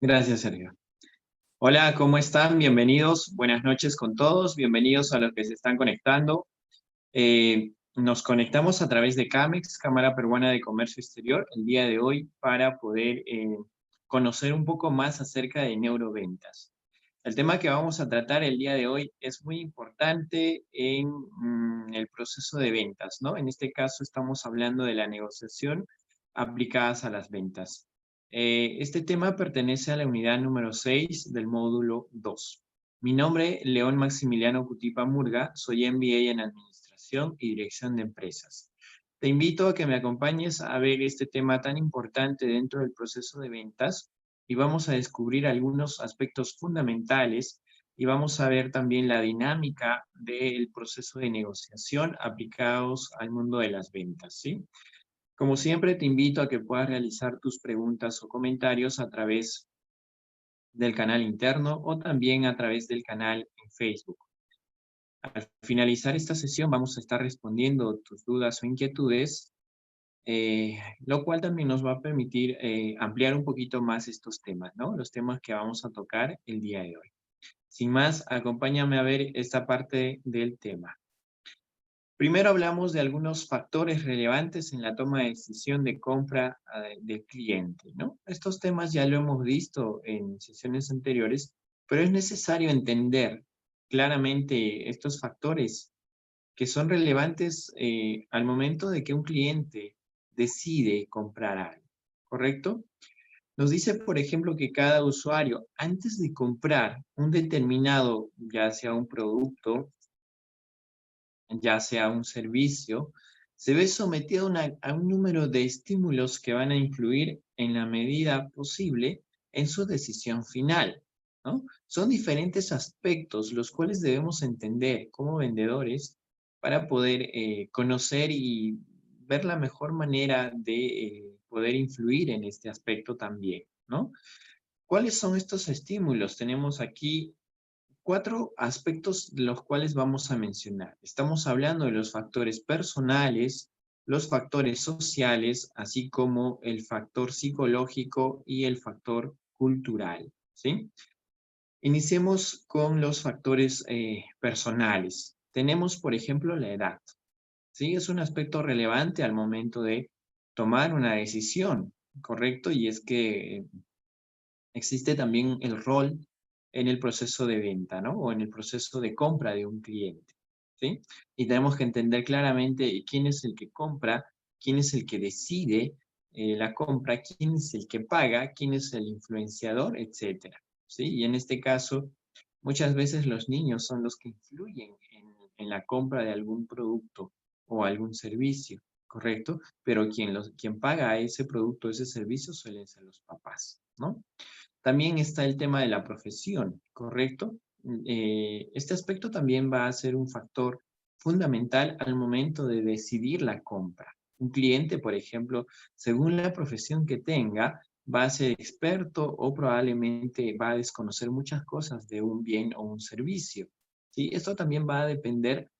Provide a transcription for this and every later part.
Gracias, Sergio. Hola, ¿cómo están? Bienvenidos, buenas noches con todos, bienvenidos a los que se están conectando. Nos conectamos a través de CAMEX, Cámara Peruana de Comercio Exterior, el día de hoy para poder conocer un poco más acerca de neuroventas. El tema que vamos a tratar el día de hoy es muy importante en el proceso de ventas, ¿no? En este caso estamos hablando de la negociación aplicadas a las ventas. Este tema pertenece a la unidad número 6 del módulo 2. Mi nombre, León Maximiliano Cutipa Murga, soy MBA en Administración y Dirección de Empresas. Te invito a que me acompañes a ver este tema tan importante dentro del proceso de ventas y vamos a descubrir algunos aspectos fundamentales y vamos a ver también la dinámica del proceso de negociación aplicados al mundo de las ventas, ¿sí? Como siempre, te invito a que puedas realizar tus preguntas o comentarios a través del canal interno o también a través del canal en Facebook. Al finalizar esta sesión vamos a estar respondiendo tus dudas o inquietudes, lo cual también nos va a permitir ampliar un poquito más estos temas, ¿no? Los temas que vamos a tocar el día de hoy. Sin más, acompáñame a ver esta parte del tema. Primero hablamos de algunos factores relevantes en la toma de decisión de compra del cliente, ¿no? Estos temas ya lo hemos visto en sesiones anteriores, pero es necesario entender claramente estos factores que son relevantes al momento de que un cliente decide comprar algo, ¿correcto? Nos dice, por ejemplo, que cada usuario, antes de comprar un determinado, ya sea un producto, ya sea un servicio, se ve sometido a un número de estímulos que van a influir en la medida posible en su decisión final, ¿no? Son diferentes aspectos los cuales debemos entender como vendedores para poder conocer y ver la mejor manera de poder influir en este aspecto también, ¿no? ¿Cuáles son estos estímulos? Tenemos aquí 4 aspectos de los cuales vamos a mencionar. Estamos hablando de los factores personales, los factores sociales, así como el factor psicológico y el factor cultural, ¿sí? Iniciemos con los factores personales. Tenemos, por ejemplo, la edad, ¿sí? Es un aspecto relevante al momento de tomar una decisión, ¿correcto? Y es que existe también el rol en el proceso de venta, ¿no? O en el proceso de compra de un cliente, ¿sí? Y tenemos que entender claramente quién es el que compra, quién es el que decide la compra, quién es el que paga, quién es el influenciador, etcétera, ¿sí? Y en este caso, muchas veces los niños son los que influyen en la compra de algún producto o algún servicio, ¿correcto? Pero quien paga ese producto, ese servicio suelen ser los papás, ¿no? También está el tema de la profesión, ¿correcto? Este aspecto también va a ser un factor fundamental al momento de decidir la compra. Un cliente, por ejemplo, según la profesión que tenga, va a ser experto o probablemente va a desconocer muchas cosas de un bien o un servicio, ¿sí? Esto también va a depender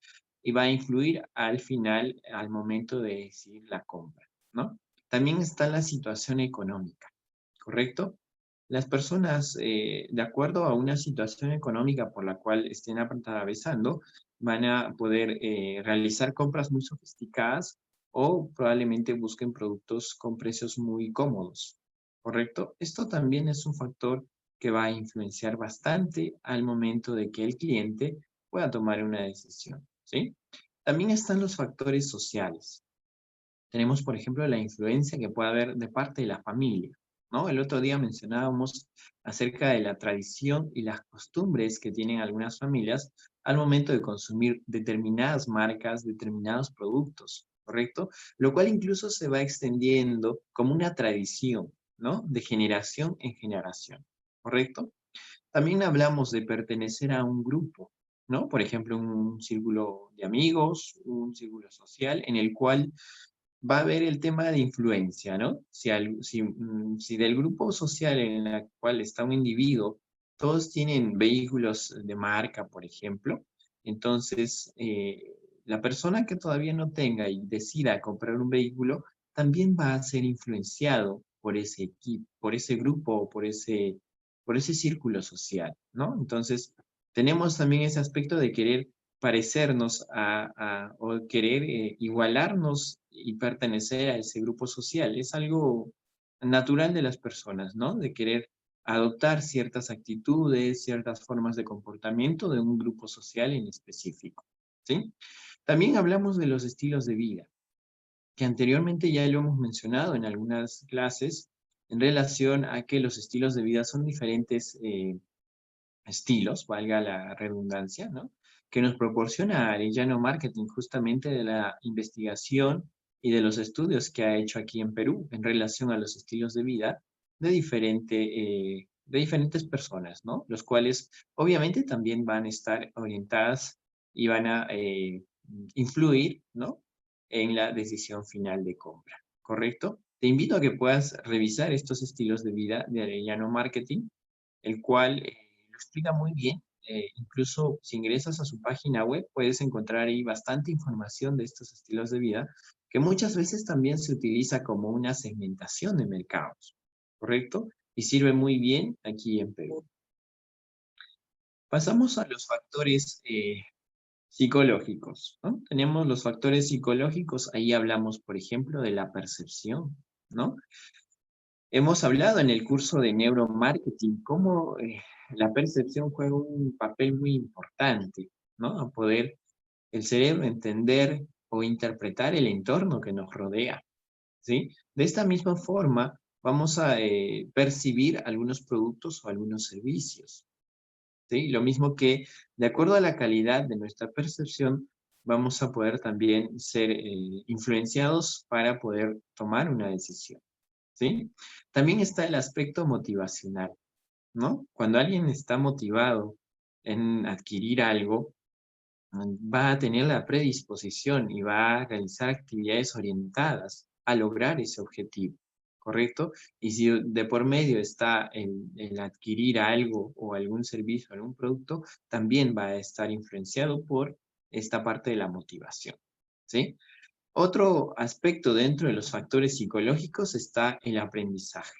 y va a influir al final, al momento de decidir la compra, ¿no? También está la situación económica, ¿correcto? Las personas, de acuerdo a una situación económica por la cual estén atravesando, van a poder realizar compras muy sofisticadas o probablemente busquen productos con precios muy cómodos, ¿correcto? Esto también es un factor que va a influenciar bastante al momento de que el cliente pueda tomar una decisión, ¿sí? También están los factores sociales. Tenemos, por ejemplo, la influencia que puede haber de parte de la familia, ¿no? El otro día mencionábamos acerca de la tradición y las costumbres que tienen algunas familias al momento de consumir determinadas marcas, determinados productos, ¿correcto? Lo cual incluso se va extendiendo como una tradición, ¿no? De generación en generación, ¿correcto? También hablamos de pertenecer a un grupo, ¿no? Por ejemplo, un círculo de amigos, un círculo social en el cual va a haber el tema de influencia, ¿no? Si del grupo social en el cual está un individuo, todos tienen vehículos de marca, por ejemplo, entonces la persona que todavía no tenga y decida comprar un vehículo, también va a ser influenciado por ese equipo, por ese grupo o por ese por ese círculo social, ¿no? Entonces, tenemos también ese aspecto de querer parecernos o querer igualarnos y pertenecer a ese grupo social. Es algo natural de las personas, ¿no? De querer adoptar ciertas actitudes, ciertas formas de comportamiento de un grupo social en específico, ¿sí? También hablamos de los estilos de vida, que anteriormente ya lo hemos mencionado en algunas clases en relación a que los estilos de vida son diferentes estilos, valga la redundancia, ¿no? Que nos proporciona Arellano Marketing justamente de la investigación y de los estudios que ha hecho aquí en Perú en relación a los estilos de vida de diferentes personas, ¿no? Los cuales obviamente también van a estar orientadas y van a influir, ¿no? En la decisión final de compra, ¿correcto? Te invito a que puedas revisar estos estilos de vida de Arellano Marketing, el cual lo explica muy bien. Incluso si ingresas a su página web, puedes encontrar ahí bastante información de estos estilos de vida, que muchas veces también se utiliza como una segmentación de mercados, ¿correcto? Y sirve muy bien aquí en Perú. Pasamos a los factores psicológicos, ¿no? Tenemos los factores psicológicos, ahí hablamos, por ejemplo, de la percepción, ¿no? Hemos hablado en el curso de neuromarketing cómo la percepción juega un papel muy importante, ¿no? A poder el cerebro entender o interpretar el entorno que nos rodea, ¿sí? De esta misma forma, vamos a percibir algunos productos o algunos servicios, ¿sí? Lo mismo que, de acuerdo a la calidad de nuestra percepción, vamos a poder también ser influenciados para poder tomar una decisión, ¿sí? También está el aspecto motivacional, ¿no? Cuando alguien está motivado en adquirir algo, va a tener la predisposición y va a realizar actividades orientadas a lograr ese objetivo, ¿correcto? Y si de por medio está el adquirir algo o algún servicio, algún producto, también va a estar influenciado por esta parte de la motivación, ¿sí? Otro aspecto dentro de los factores psicológicos está el aprendizaje,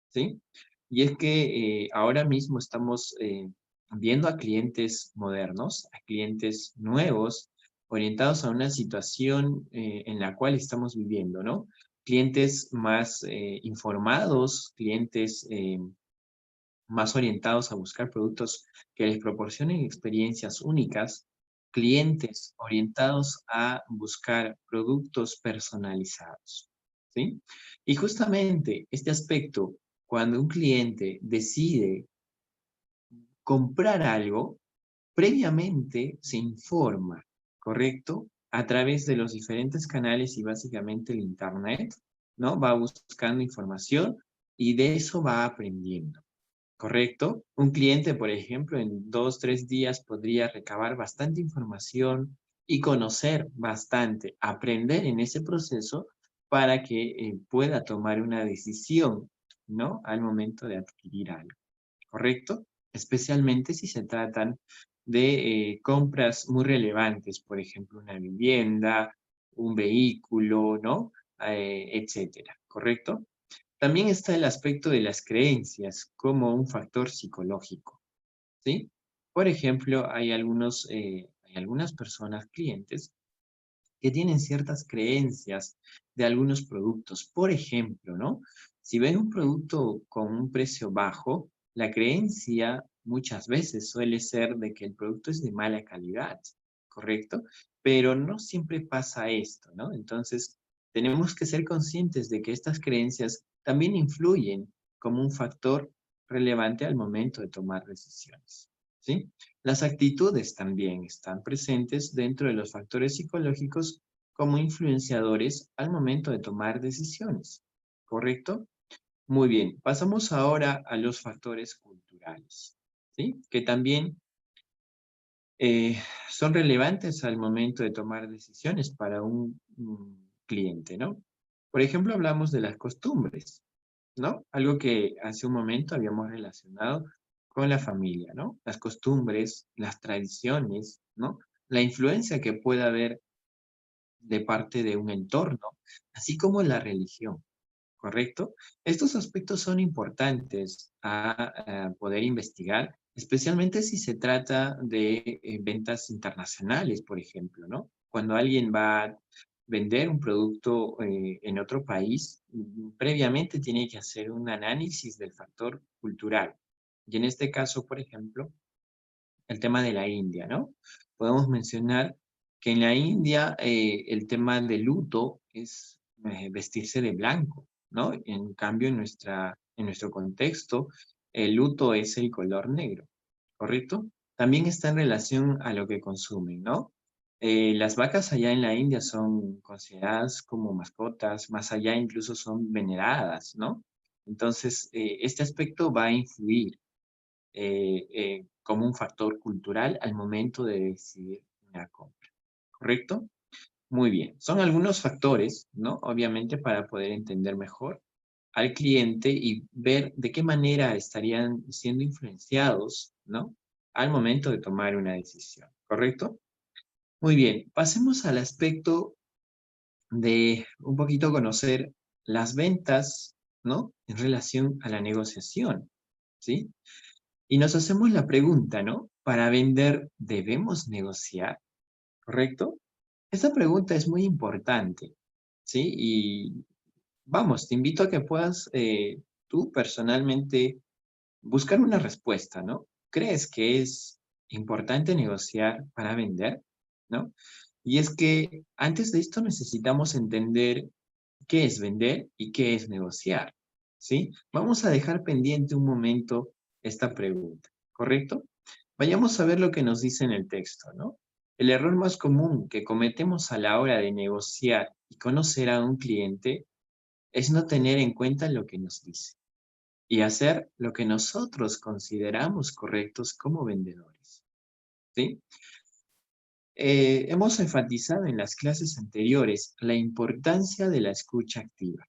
¿sí? Y es que ahora mismo estamos viendo a clientes modernos, a clientes nuevos, orientados a una situación en la cual estamos viviendo, ¿no? Clientes más informados, clientes más orientados a buscar productos que les proporcionen experiencias únicas, clientes orientados a buscar productos personalizados, ¿sí? Y justamente este aspecto, cuando un cliente decide comprar algo, previamente se informa, ¿correcto? A través de los diferentes canales y básicamente el Internet, ¿no? Va buscando información y de eso va aprendiendo. ¿Correcto? Un cliente, por ejemplo, en 2, 3 días podría recabar bastante información y conocer bastante, aprender en ese proceso para que pueda tomar una decisión, ¿no? Al momento de adquirir algo, ¿correcto? Especialmente si se tratan de compras muy relevantes, por ejemplo, una vivienda, un vehículo, ¿no? Etcétera, ¿correcto? También está el aspecto de las creencias como un factor psicológico, ¿sí? Por ejemplo, hay algunas personas, clientes, que tienen ciertas creencias de algunos productos. Por ejemplo, ¿no? Si ven un producto con un precio bajo, la creencia muchas veces suele ser de que el producto es de mala calidad, ¿correcto? Pero no siempre pasa esto, ¿no? Entonces, tenemos que ser conscientes de que estas creencias también influyen como un factor relevante al momento de tomar decisiones, ¿sí? Las actitudes también están presentes dentro de los factores psicológicos como influenciadores al momento de tomar decisiones, ¿correcto? Muy bien, pasamos ahora a los factores culturales, ¿sí? Que también eh, son relevantes al momento de tomar decisiones para un cliente, ¿no? Por ejemplo, hablamos de las costumbres, ¿no? Algo que hace un momento habíamos relacionado con la familia, ¿no? Las costumbres, las tradiciones, ¿no? La influencia que puede haber de parte de un entorno, así como la religión. ¿correcto? Estos aspectos son importantes a poder investigar, especialmente si se trata de ventas internacionales, por ejemplo, ¿no? Cuando alguien va a vender un producto en otro país, previamente tiene que hacer un análisis del factor cultural. Y en este caso, por ejemplo, el tema de la India, ¿no? Podemos mencionar que en la India el tema del luto es vestirse de blanco, ¿no? En cambio, en nuestro contexto, el luto es el color negro, ¿correcto? También está en relación a lo que consumen, ¿no? Las vacas allá en la India son consideradas como mascotas, más allá incluso son veneradas, ¿no? Entonces, este aspecto va a influir como un factor cultural al momento de decidir una compra, ¿correcto? Muy bien, son algunos factores, ¿no? Obviamente para poder entender mejor al cliente y ver de qué manera estarían siendo influenciados, ¿no? Al momento de tomar una decisión, ¿correcto? Muy bien, pasemos al aspecto de un poquito conocer las ventas, ¿no? En relación a la negociación, ¿sí? Y nos hacemos la pregunta, ¿no? Para vender, ¿debemos negociar? ¿Correcto? Esta pregunta es muy importante, ¿sí? Y vamos, te invito a que puedas tú personalmente buscar una respuesta, ¿no? ¿Crees que es importante negociar para vender? ¿No? Y es que antes de esto necesitamos entender qué es vender y qué es negociar, ¿sí? Vamos a dejar pendiente un momento esta pregunta, ¿correcto? Vayamos a ver lo que nos dice en el texto, ¿no? El error más común que cometemos a la hora de negociar y conocer a un cliente es no tener en cuenta lo que nos dice y hacer lo que nosotros consideramos correctos como vendedores, ¿sí? Hemos enfatizado en las clases anteriores la importancia de la escucha activa.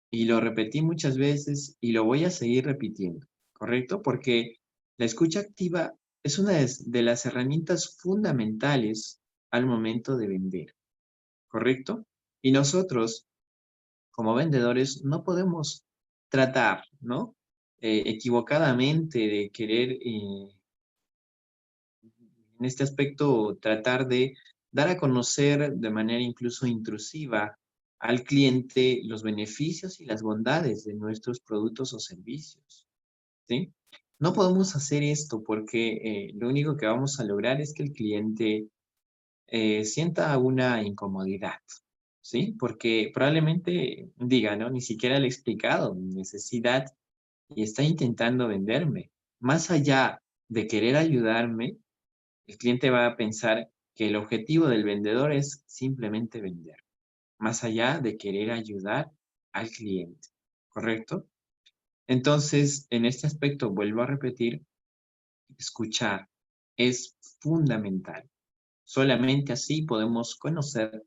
Y lo repetí muchas veces y lo voy a seguir repitiendo, ¿correcto? Porque la escucha activa es una de las herramientas fundamentales al momento de vender, ¿correcto? Y nosotros, como vendedores, no podemos tratar, ¿no? Equivocadamente de querer, en este aspecto, tratar de dar a conocer de manera incluso intrusiva al cliente los beneficios y las bondades de nuestros productos o servicios, ¿sí? No podemos hacer esto porque lo único que vamos a lograr es que el cliente sienta una incomodidad, ¿sí? Porque probablemente diga, ¿no? Ni siquiera le he explicado mi necesidad y está intentando venderme. Más allá de querer ayudarme, el cliente va a pensar que el objetivo del vendedor es simplemente vender, más allá de querer ayudar al cliente, ¿correcto? Entonces, en este aspecto, vuelvo a repetir, escuchar es fundamental. Solamente así podemos conocer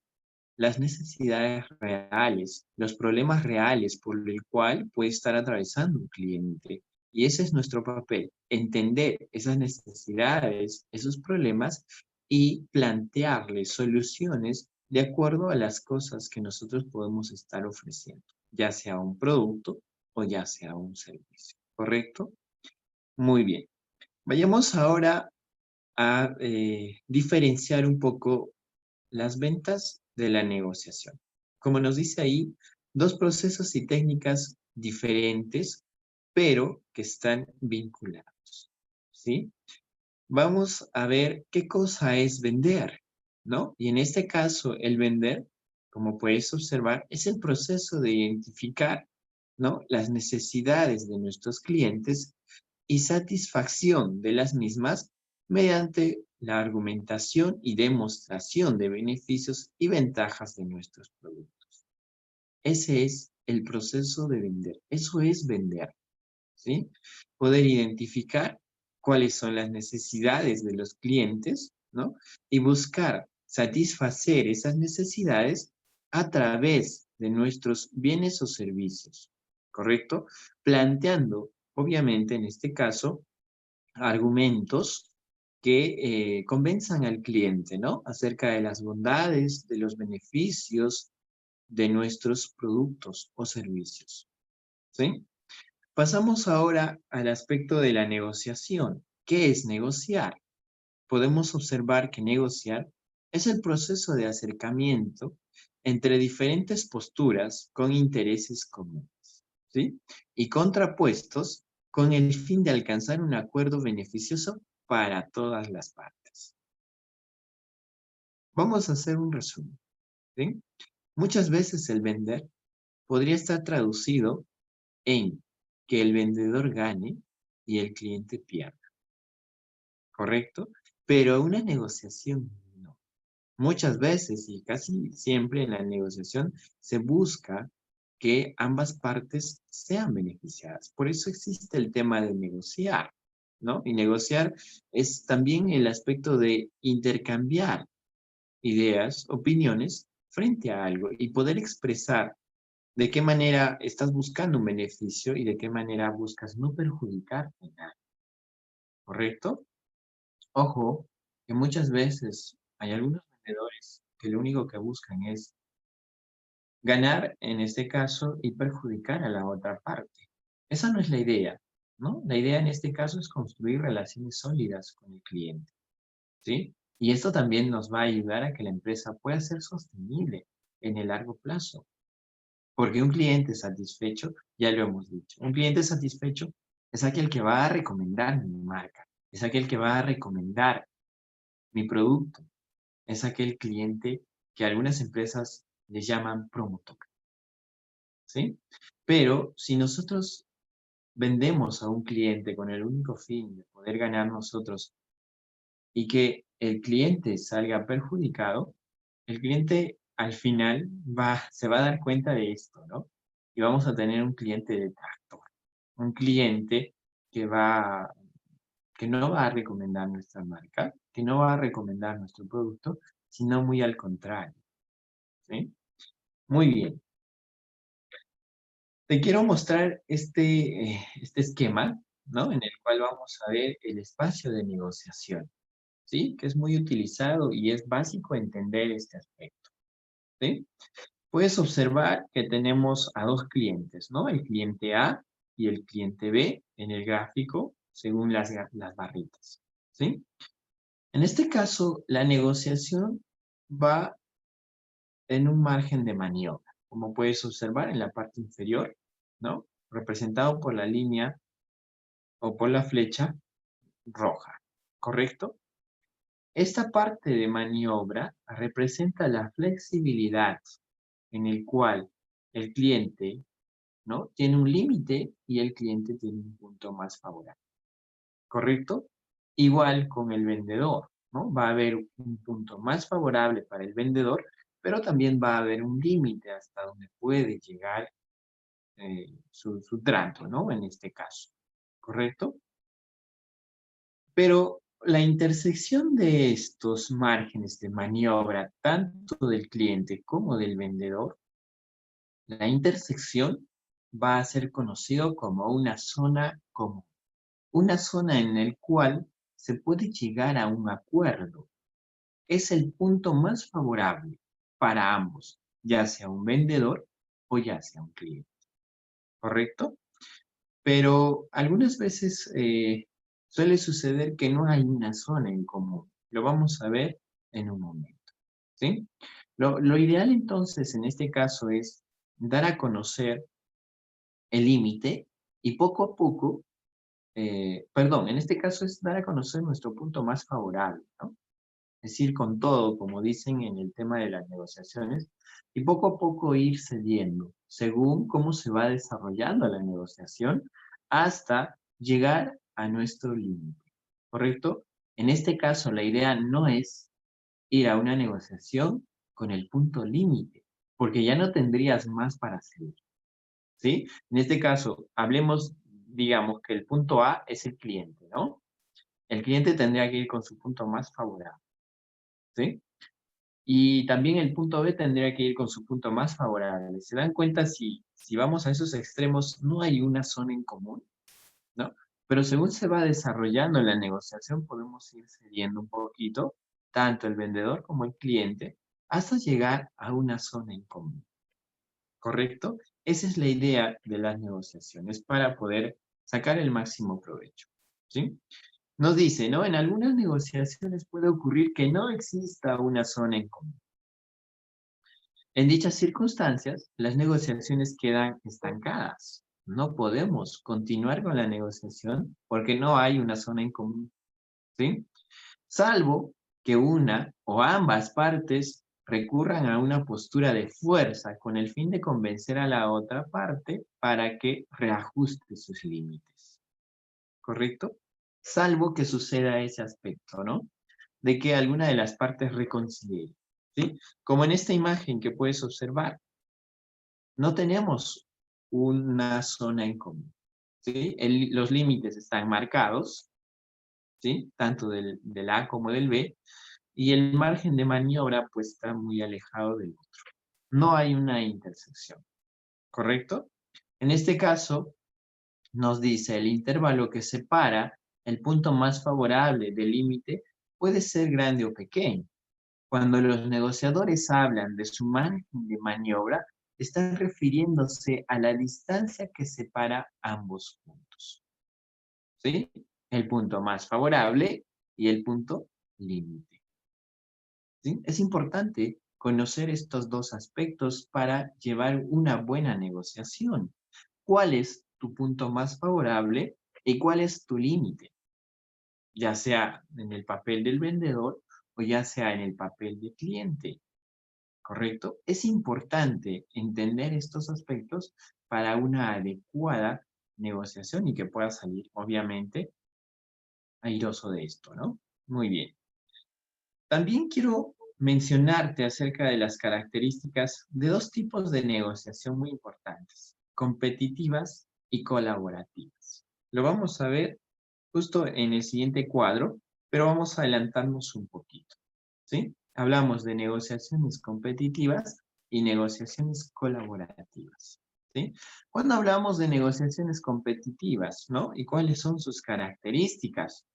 las necesidades reales, los problemas reales por el cual puede estar atravesando un cliente. Y ese es nuestro papel, entender esas necesidades, esos problemas y plantearles soluciones de acuerdo a las cosas que nosotros podemos estar ofreciendo, ya sea un producto o ya sea un servicio. ¿Correcto? Muy bien. Vayamos ahora a diferenciar un poco las ventas de la negociación. Como nos dice ahí, dos procesos y técnicas diferentes, pero que están vinculados, ¿sí? Vamos a ver qué cosa es vender, ¿no? Y en este caso, el vender, como puedes observar, es el proceso de identificar, ¿no? Las necesidades de nuestros clientes y satisfacción de las mismas mediante la argumentación y demostración de beneficios y ventajas de nuestros productos. Ese es el proceso de vender. Eso es vender, ¿sí? Poder identificar cuáles son las necesidades de los clientes, ¿no? Y buscar satisfacer esas necesidades a través de nuestros bienes o servicios, ¿correcto? Planteando, obviamente, en este caso, argumentos que convenzan al cliente, ¿no? Acerca de las bondades, de los beneficios, de nuestros productos o servicios. ¿Sí? Pasamos ahora al aspecto de la negociación. ¿Qué es negociar? Podemos observar que negociar es el proceso de acercamiento entre diferentes posturas con intereses comunes, ¿sí? Y contrapuestos con el fin de alcanzar un acuerdo beneficioso para todas las partes. Vamos a hacer un resumen, ¿sí? Muchas veces el vender podría estar traducido en que el vendedor gane y el cliente pierda, ¿correcto? Pero una negociación no. Muchas veces y casi siempre en la negociación se busca que ambas partes sean beneficiadas. Por eso existe el tema de negociar, ¿no? Y negociar es también el aspecto de intercambiar ideas, opiniones frente a algo y poder expresar de qué manera estás buscando un beneficio y de qué manera buscas no perjudicar a nadie, ¿correcto? Ojo, que muchas veces hay algunos vendedores que lo único que buscan es ganar en este caso y perjudicar a la otra parte. Esa no es la idea, ¿no? La idea en este caso es construir relaciones sólidas con el cliente, ¿sí? Y esto también nos va a ayudar a que la empresa pueda ser sostenible en el largo plazo. Porque un cliente satisfecho, ya lo hemos dicho, un cliente satisfecho es aquel que va a recomendar mi marca, es aquel que va a recomendar mi producto, es aquel cliente que algunas empresas le llaman promotor, ¿sí? Pero si nosotros vendemos a un cliente con el único fin de poder ganar nosotros y que el cliente salga perjudicado, el cliente al final se va a dar cuenta de esto, ¿no? Y vamos a tener un cliente detractor, un cliente que que no va a recomendar nuestra marca, que no va a recomendar nuestro producto, sino muy al contrario, ¿sí? Muy bien. Te quiero mostrar este esquema, ¿no? En el cual vamos a ver el espacio de negociación, ¿sí? Que es muy utilizado y es básico entender este aspecto, ¿sí? Puedes observar que tenemos a dos clientes, ¿no? El cliente A y el cliente B en el gráfico según las barritas, ¿sí? En este caso, la negociación va en un margen de maniobra, como puedes observar en la parte inferior, ¿no? Representado por la línea o por la flecha roja, ¿correcto? Esta parte de maniobra representa la flexibilidad en el cual el cliente, ¿no? Tiene un límite y el cliente tiene un punto más favorable, ¿correcto? Igual con el vendedor, ¿no? Va a haber un punto más favorable para el vendedor, pero también va a haber un límite hasta donde puede llegar su trato, ¿no? En este caso, ¿correcto? Pero la intersección de estos márgenes de maniobra, tanto del cliente como del vendedor, la intersección va a ser conocido como una zona común, una zona en la cual se puede llegar a un acuerdo. Es el punto más favorable para ambos, ya sea un vendedor o ya sea un cliente, ¿correcto? Pero algunas veces suele suceder que no hay una zona en común. Lo vamos a ver en un momento, ¿sí? Lo ideal entonces en este caso es dar a conocer el límite y poco a poco, perdón, en este caso es dar a conocer nuestro punto más favorable, ¿no? Es ir con todo, como dicen en el tema de las negociaciones, y poco a poco ir cediendo, según cómo se va desarrollando la negociación, hasta llegar a nuestro límite, ¿correcto? En este caso, la idea no es ir a una negociación con el punto límite, porque ya no tendrías más para ceder, ¿sí? En este caso, hablemos, digamos que el punto A es el cliente, ¿no? El cliente tendría que ir con su punto más favorable, ¿sí? Y también el punto B tendría que ir con su punto más favorable. ¿Se dan cuenta si vamos a esos extremos, no hay una zona en común, ¿no? Pero según se va desarrollando la negociación, podemos ir cediendo un poquito, tanto el vendedor como el cliente, hasta llegar a una zona en común. ¿correcto? Esa es la idea de las negociaciones para poder sacar el máximo provecho, ¿sí? Nos dice, ¿no? En algunas negociaciones puede ocurrir que no exista una zona en común. En dichas circunstancias, las negociaciones quedan estancadas. No podemos continuar con la negociación porque no hay una zona en común, ¿sí? Salvo que una o ambas partes recurran a una postura de fuerza con el fin de convencer a la otra parte para que reajuste sus límites, ¿correcto? Salvo que suceda ese aspecto, ¿no? De que alguna de las partes reconsidere, ¿sí? Como en esta imagen que puedes observar, no tenemos una zona en común, ¿sí? Los límites están marcados, ¿sí? Tanto del A como del B, y el margen de maniobra pues está muy alejado del otro. No hay una intersección, ¿correcto? En este caso, nos dice el intervalo que separa el punto más favorable del límite puede ser grande o pequeño. Cuando los negociadores hablan de su margen de maniobra, están refiriéndose a la distancia que separa ambos puntos, ¿sí? El punto más favorable y el punto límite, ¿sí? Es importante conocer estos dos aspectos para llevar una buena negociación. ¿Cuál es tu punto más favorable y cuál es tu límite? Ya sea en el papel del vendedor o ya sea en el papel del cliente. ¿Correcto? Es importante entender estos aspectos para una adecuada negociación y que pueda salir, obviamente, airoso de esto, ¿no? Muy bien. También quiero mencionarte acerca de las características de dos tipos de negociación muy importantes, competitivas y colaborativas. Lo vamos a ver justo en el siguiente cuadro, pero vamos a adelantarnos un poquito, ¿sí? Hablamos de negociaciones competitivas y negociaciones colaborativas, ¿sí? Cuando hablamos de negociaciones competitivas, ¿no? ¿Y cuáles son sus características?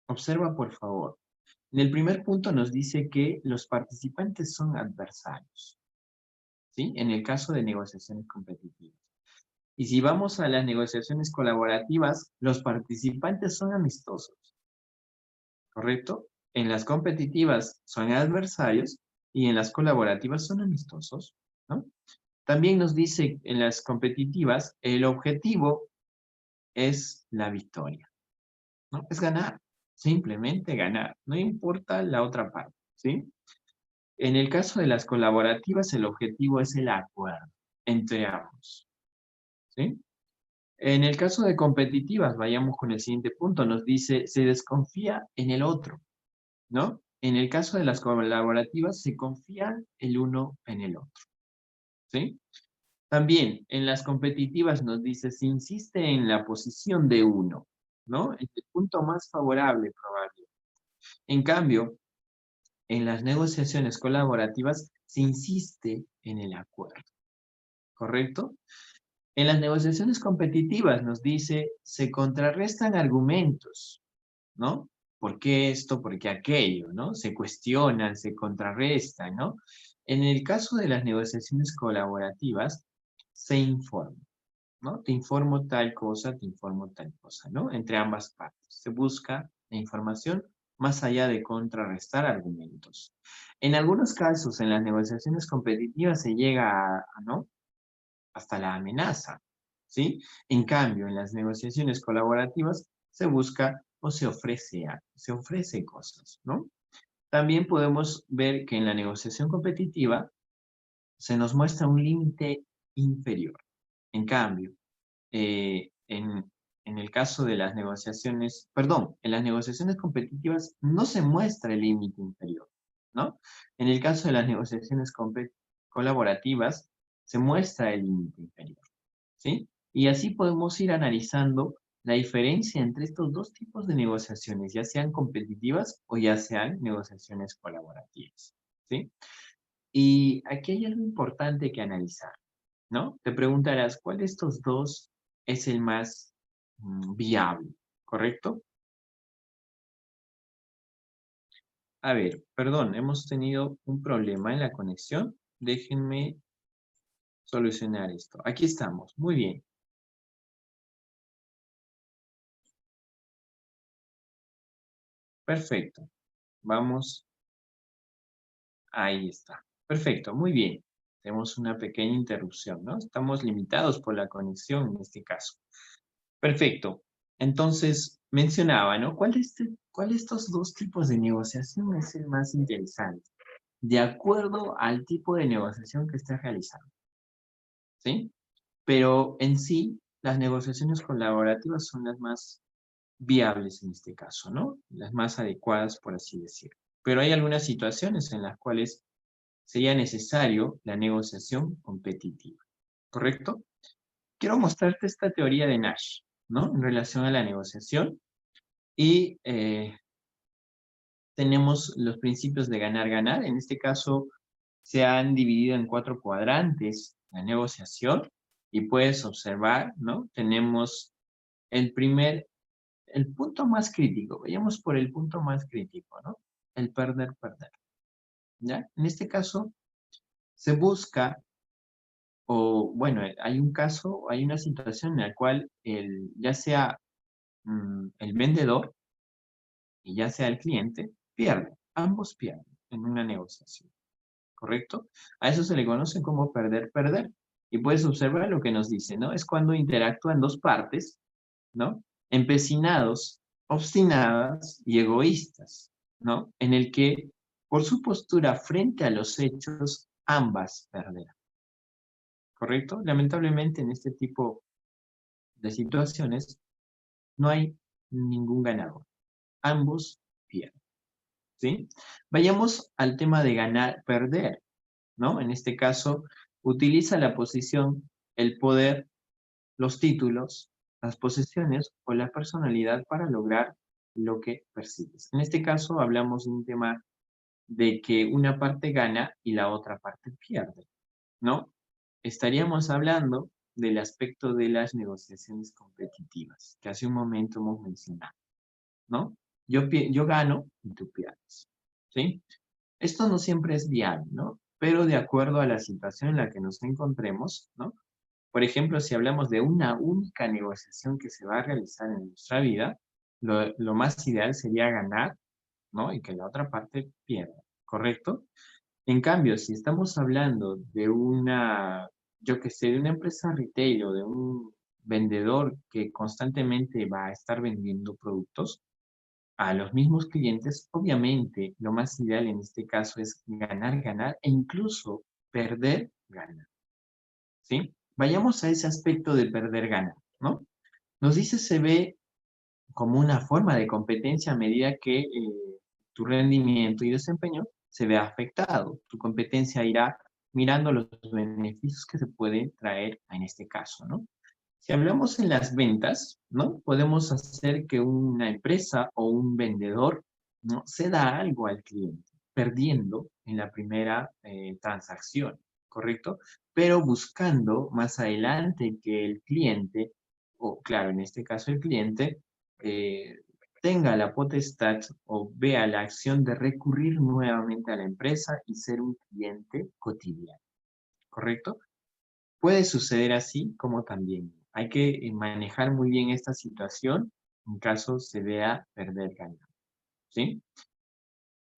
Observa, por favor. En el primer punto nos dice que los participantes son adversarios, ¿sí? En el caso de negociaciones competitivas. Y si vamos a las negociaciones colaborativas, los participantes son amistosos, ¿correcto? En las competitivas son adversarios y en las colaborativas son amistosos, ¿no? También nos dice en las competitivas, el objetivo es la victoria, ¿no? Es ganar, simplemente ganar, no importa la otra parte, ¿sí? En el caso de las colaborativas, el objetivo es el acuerdo entre ambos, ¿sí? En el caso de competitivas, vayamos con el siguiente punto, nos dice, se desconfía en el otro, ¿no? En el caso de las colaborativas, se confían el uno en el otro, ¿sí? También en las competitivas nos dice, se insiste en la posición de uno, ¿no? En el punto más favorable probable. En cambio, en las negociaciones colaborativas se insiste en el acuerdo, ¿correcto? En las negociaciones competitivas nos dice, se contrarrestan argumentos, ¿no? ¿Por qué esto? ¿Por qué aquello? ¿No? Se cuestionan, se contrarrestan, ¿no? En el caso de las negociaciones colaborativas, se informa, ¿no? Te informo tal cosa, te informo tal cosa, ¿no? Entre ambas partes. Se busca la información más allá de contrarrestar argumentos. En algunos casos, en las negociaciones competitivas se llega ¿no? Hasta la amenaza, ¿sí? En cambio, en las negociaciones colaborativas se busca o se ofrece cosas, ¿no? También podemos ver que en la negociación competitiva se nos muestra un límite inferior. En cambio, en el caso de las negociaciones, perdón, en las negociaciones competitivas no se muestra el límite inferior, ¿no? En el caso de las negociaciones colaborativas se muestra el límite inferior, ¿sí? Y así podemos ir analizando la diferencia entre estos dos tipos de negociaciones, ya sean competitivas o ya sean negociaciones colaborativas, ¿sí? Y aquí hay algo importante que analizar, ¿no? Te preguntarás, ¿cuál de estos dos es el más viable? ¿Correcto? A ver, perdón, hemos tenido un problema en la conexión. Déjenme solucionar esto. Aquí estamos, muy bien. Perfecto. Vamos, ahí está. Perfecto, muy bien. Tenemos una pequeña interrupción, ¿no? Estamos limitados por la conexión en este caso. Perfecto. Entonces, mencionaba, ¿no? ¿Cuál de estos dos tipos de negociación es el más interesante? De acuerdo al tipo de negociación que estés realizando, ¿sí? Pero en sí, las negociaciones colaborativas son las más viables en este caso, ¿no? Las más adecuadas, por así decirlo. Pero hay algunas situaciones en las cuales sería necesario la negociación competitiva, ¿correcto? Quiero mostrarte esta teoría de Nash, ¿no? En relación a la negociación y tenemos los principios de ganar-ganar. En este caso se han dividido en 4 cuadrantes la negociación y puedes observar, ¿no? Tenemos el punto más crítico, vayamos por el punto más crítico, ¿no? El perder-perder, ¿ya? En este caso se busca, o bueno, hay un caso, hay una situación en la cual ya sea el vendedor y ya sea el cliente, pierde, ambos pierden en una negociación, ¿correcto? A eso se le conoce como perder-perder. Y puedes observar lo que nos dice, ¿no? Es cuando interactúan dos partes, ¿no? Empecinados, obstinadas y egoístas, ¿no? En el que, por su postura frente a los hechos, ambas perderán, ¿correcto? Lamentablemente en este tipo de situaciones no hay ningún ganador, ambos pierden, ¿sí? Vayamos al tema de ganar, perder, ¿no? En este caso, utiliza la posición, el poder, los títulos, las posesiones o la personalidad para lograr lo que persigues. En este caso, hablamos de un tema de que una parte gana y la otra parte pierde, ¿no? Estaríamos hablando del aspecto de las negociaciones competitivas, que hace un momento hemos mencionado, ¿no? Yo gano y tú pierdes, ¿sí? Esto no siempre es viable, ¿no? Pero de acuerdo a la situación en la que nos encontremos, ¿no? Por ejemplo, si hablamos de una única negociación que se va a realizar en nuestra vida, lo más ideal sería ganar, ¿no? Y que la otra parte pierda, ¿correcto? En cambio, si estamos hablando de yo que sé, de una empresa retail o de un vendedor que constantemente va a estar vendiendo productos a los mismos clientes, obviamente lo más ideal en este caso es ganar, ganar e incluso perder, ganar, ¿sí? Vayamos a ese aspecto de perder, ganar, ¿no? Nos dice se ve como una forma de competencia a medida que tu rendimiento y desempeño se ve afectado. Tu competencia irá mirando los beneficios que se pueden traer en este caso, ¿no? Si hablamos en las ventas, ¿no? Podemos hacer que una empresa o un vendedor, ¿no? Ceda algo al cliente, perdiendo en la primera transacción, ¿correcto? Pero buscando más adelante que el cliente, o claro, en este caso el cliente, eh, tenga la potestad o vea la acción de recurrir nuevamente a la empresa y ser un cliente cotidiano, ¿correcto? Puede suceder así como también. Hay que manejar muy bien esta situación en caso se vea perder ganar, ¿sí?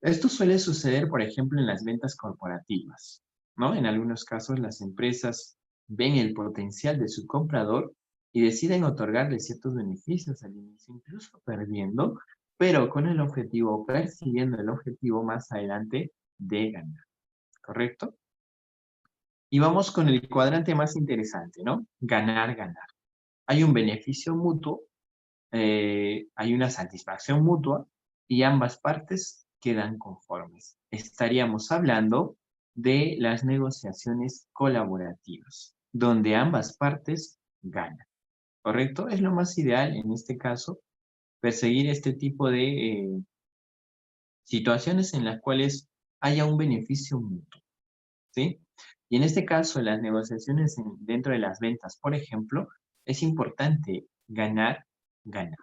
Esto suele suceder, por ejemplo, en las ventas corporativas, ¿no? En algunos casos las empresas ven el potencial de su comprador y deciden otorgarle ciertos beneficios al inicio, incluso perdiendo, pero con el objetivo, persiguiendo el objetivo más adelante de ganar, ¿correcto? Y vamos con el cuadrante más interesante, ¿no? Ganar, ganar. Hay un beneficio mutuo, hay una satisfacción mutua y ambas partes quedan conformes. Estaríamos hablando de las negociaciones colaborativas, donde ambas partes ganan, ¿correcto? Es lo más ideal en este caso, perseguir este tipo de situaciones en las cuales haya un beneficio mutuo, ¿sí? Y en este caso, las negociaciones dentro de las ventas, por ejemplo, es importante ganar, ganar,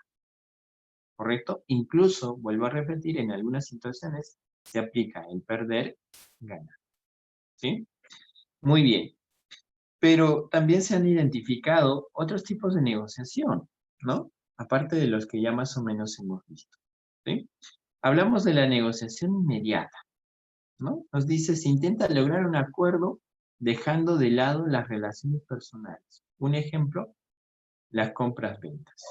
¿correcto? Incluso, vuelvo a repetir, en algunas situaciones se aplica el perder, ganar, ¿sí? Muy bien. Pero también se han identificado otros tipos de negociación, ¿no? Aparte de los que ya más o menos hemos visto, ¿sí? Hablamos de la negociación inmediata, ¿no? Nos dice, se intenta lograr un acuerdo dejando de lado las relaciones personales. Un ejemplo, las compras-ventas,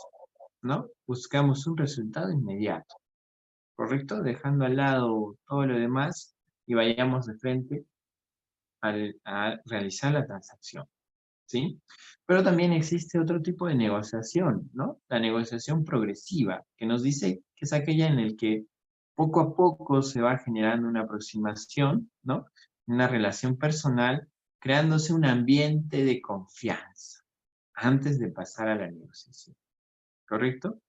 ¿no? Buscamos un resultado inmediato, ¿correcto? Dejando al lado todo lo demás y vayamos de frente a realizar la transacción, ¿sí? Pero también existe otro tipo de negociación, ¿no? La negociación progresiva, que nos dice que es aquella en la que poco a poco se va generando una aproximación, ¿no? Una relación personal, creándose un ambiente de confianza antes de pasar a la negociación, ¿correcto?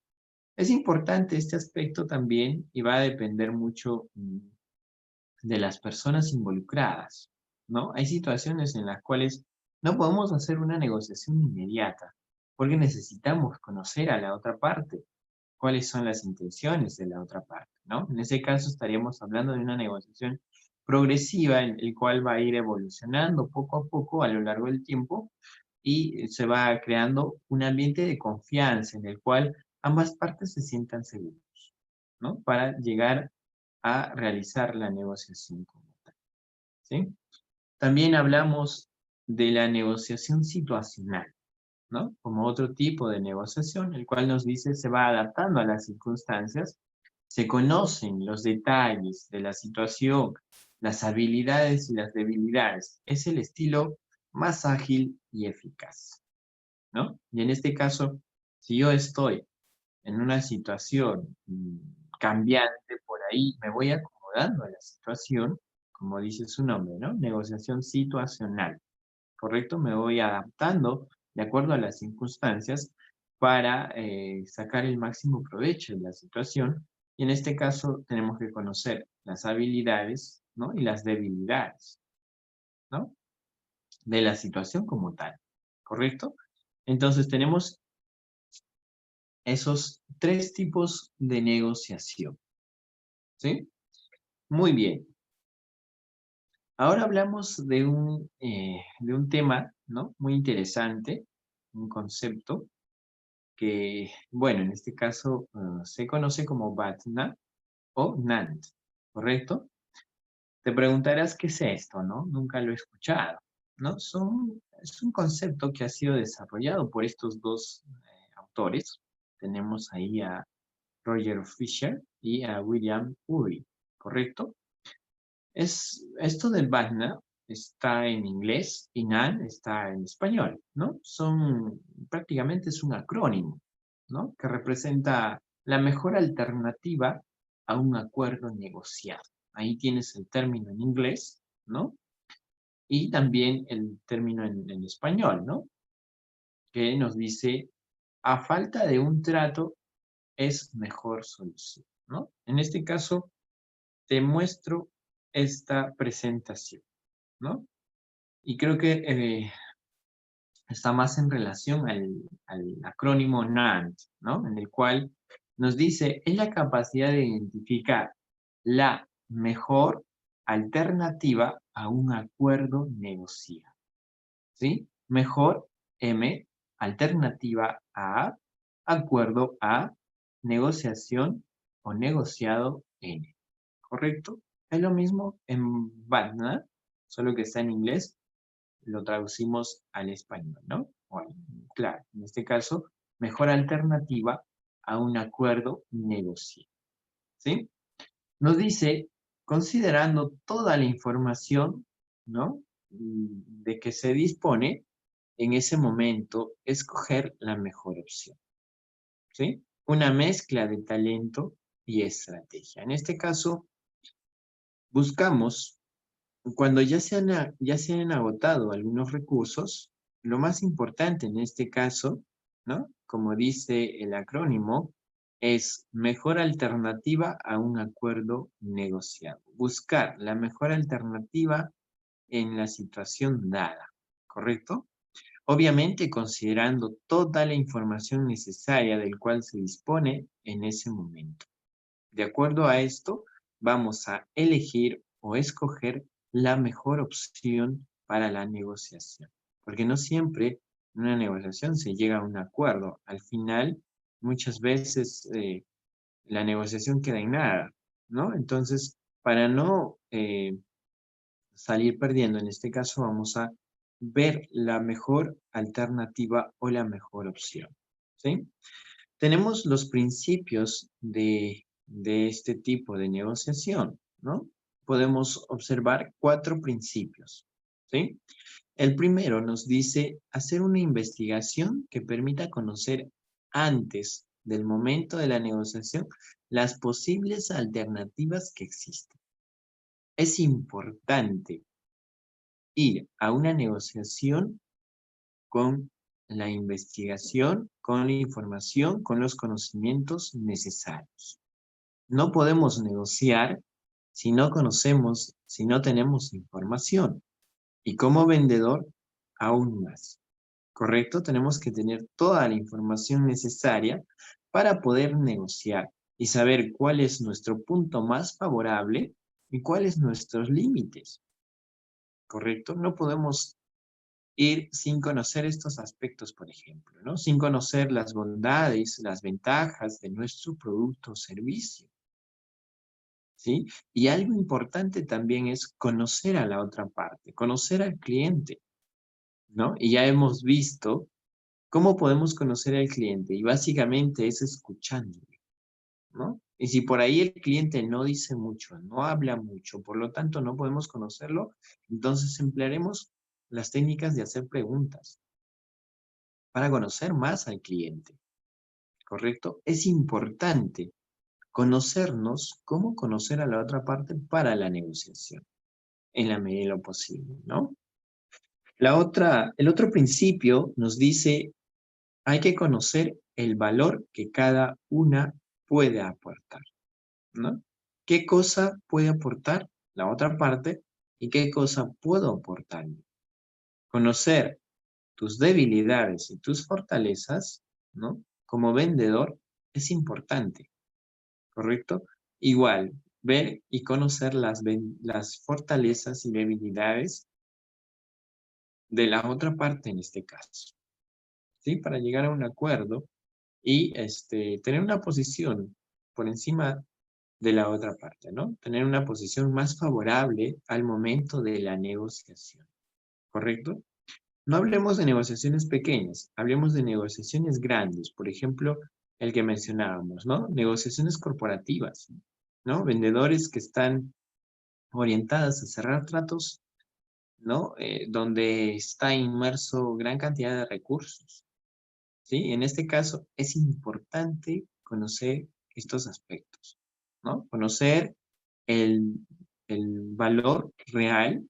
Es importante este aspecto también y va a depender mucho de las personas involucradas, ¿no? Hay situaciones en las cuales no podemos hacer una negociación inmediata porque necesitamos conocer a la otra parte, cuáles son las intenciones de la otra parte, ¿no? En ese caso estaríamos hablando de una negociación progresiva en el cual va a ir evolucionando poco a poco a lo largo del tiempo y se va creando un ambiente de confianza en el cual ambas partes se sientan seguros, ¿no? Para llegar a realizar la negociación como tal, ¿sí? También hablamos de la negociación situacional, ¿no? Como otro tipo de negociación, el cual nos dice se va adaptando a las circunstancias, se conocen los detalles de la situación, las habilidades y las debilidades. Es el estilo más ágil y eficaz, ¿no? Y en este caso, si yo estoy en una situación cambiante por ahí, me voy acomodando a la situación, como dice su nombre, ¿no? Negociación situacional, ¿correcto? Me voy adaptando de acuerdo a las circunstancias para sacar el máximo provecho de la situación. Y en este caso tenemos que conocer las habilidades, ¿no? Y las debilidades, ¿no? De la situación como tal, ¿correcto? Entonces tenemos esos tres tipos de negociación, ¿sí? Muy bien. Ahora hablamos de un tema, ¿no? Muy interesante, un concepto que, bueno, en este caso se conoce como BATNA o NAND, ¿correcto? Te preguntarás qué es esto, ¿no? Nunca lo he escuchado, ¿no? Es un concepto que ha sido desarrollado por estos dos autores. Tenemos ahí a Roger Fisher y a William Ury, ¿correcto? Esto del BATNA está en inglés y NAND está en español, ¿no? Prácticamente es un acrónimo, ¿no? Que representa la mejor alternativa a un acuerdo negociado. Ahí tienes el término en inglés, ¿no? Y también el término en español, ¿no? Que nos dice, a falta de un trato es mejor solución, ¿no? En este caso, te muestro esta presentación, ¿no? Y creo que está más en relación al acrónimo NAND, ¿no? En el cual nos dice, es la capacidad de identificar la mejor alternativa a un acuerdo negociado, ¿sí? Mejor M, alternativa A, acuerdo A, negociación o negociado N, ¿correcto? Es lo mismo en BATNA, solo que está en inglés, lo traducimos al español, ¿no? Claro, en este caso, mejor alternativa a un acuerdo negociado, ¿sí? Nos dice, considerando toda la información, ¿no? De que se dispone, en ese momento, escoger la mejor opción, ¿sí? Una mezcla de talento y estrategia. En este caso, buscamos cuando ya se han agotado algunos recursos, lo más importante en este caso, ¿no? Como dice el acrónimo, es mejor alternativa a un acuerdo negociado. Buscar la mejor alternativa en la situación dada, ¿correcto? Obviamente considerando toda la información necesaria del cual se dispone en ese momento. De acuerdo a esto, vamos a elegir o escoger la mejor opción para la negociación. porque no siempre en una negociación se llega a un acuerdo. Al final, muchas veces la negociación queda en nada, ¿no? Entonces, para no salir perdiendo, en este caso vamos a ver la mejor alternativa o la mejor opción, ¿sí? Tenemos los principios de este tipo de negociación, ¿no? Podemos observar 4 principios, ¿sí? El primero nos dice hacer una investigación que permita conocer antes del momento de la negociación las posibles alternativas que existen. Es importante ir a una negociación con la investigación, con la información, con los conocimientos necesarios. No podemos negociar si no conocemos, si no tenemos información. Y como vendedor, aún más. ¿Correcto? Tenemos que tener toda la información necesaria para poder negociar y saber cuál es nuestro punto más favorable y cuáles nuestros límites. ¿Correcto? No podemos ir sin conocer estos aspectos, por ejemplo, ¿no? Sin conocer las bondades, las ventajas de nuestro producto o servicio, ¿sí? Y algo importante también es conocer a la otra parte, conocer al cliente, ¿no? Y ya hemos visto cómo podemos conocer al cliente, y básicamente es escuchándole, ¿no? Y si por ahí el cliente no dice mucho, no habla mucho, por lo tanto no podemos conocerlo, entonces emplearemos las técnicas de hacer preguntas para conocer más al cliente, ¿correcto? Es importante conocernos, cómo conocer a la otra parte para la negociación, en la medida de lo posible, ¿no? El otro principio nos dice, hay que conocer el valor que cada una puede aportar, ¿no? ¿Qué cosa puede aportar la otra parte y qué cosa puedo aportar yo? Conocer tus debilidades y tus fortalezas, ¿no? Como vendedor es importante, ¿correcto? Igual, ver y conocer las fortalezas y debilidades de la otra parte en este caso, ¿sí? Para llegar a un acuerdo y tener una posición por encima de la otra parte, ¿no? Tener una posición más favorable al momento de la negociación, ¿correcto? No hablemos de negociaciones pequeñas, hablemos de negociaciones grandes, por ejemplo, el que mencionábamos, ¿no? Negociaciones corporativas, ¿no? Vendedores que están orientadas a cerrar tratos, ¿no? Donde está inmerso gran cantidad de recursos, ¿sí? En este caso es importante conocer estos aspectos, ¿no? Conocer el, el valor real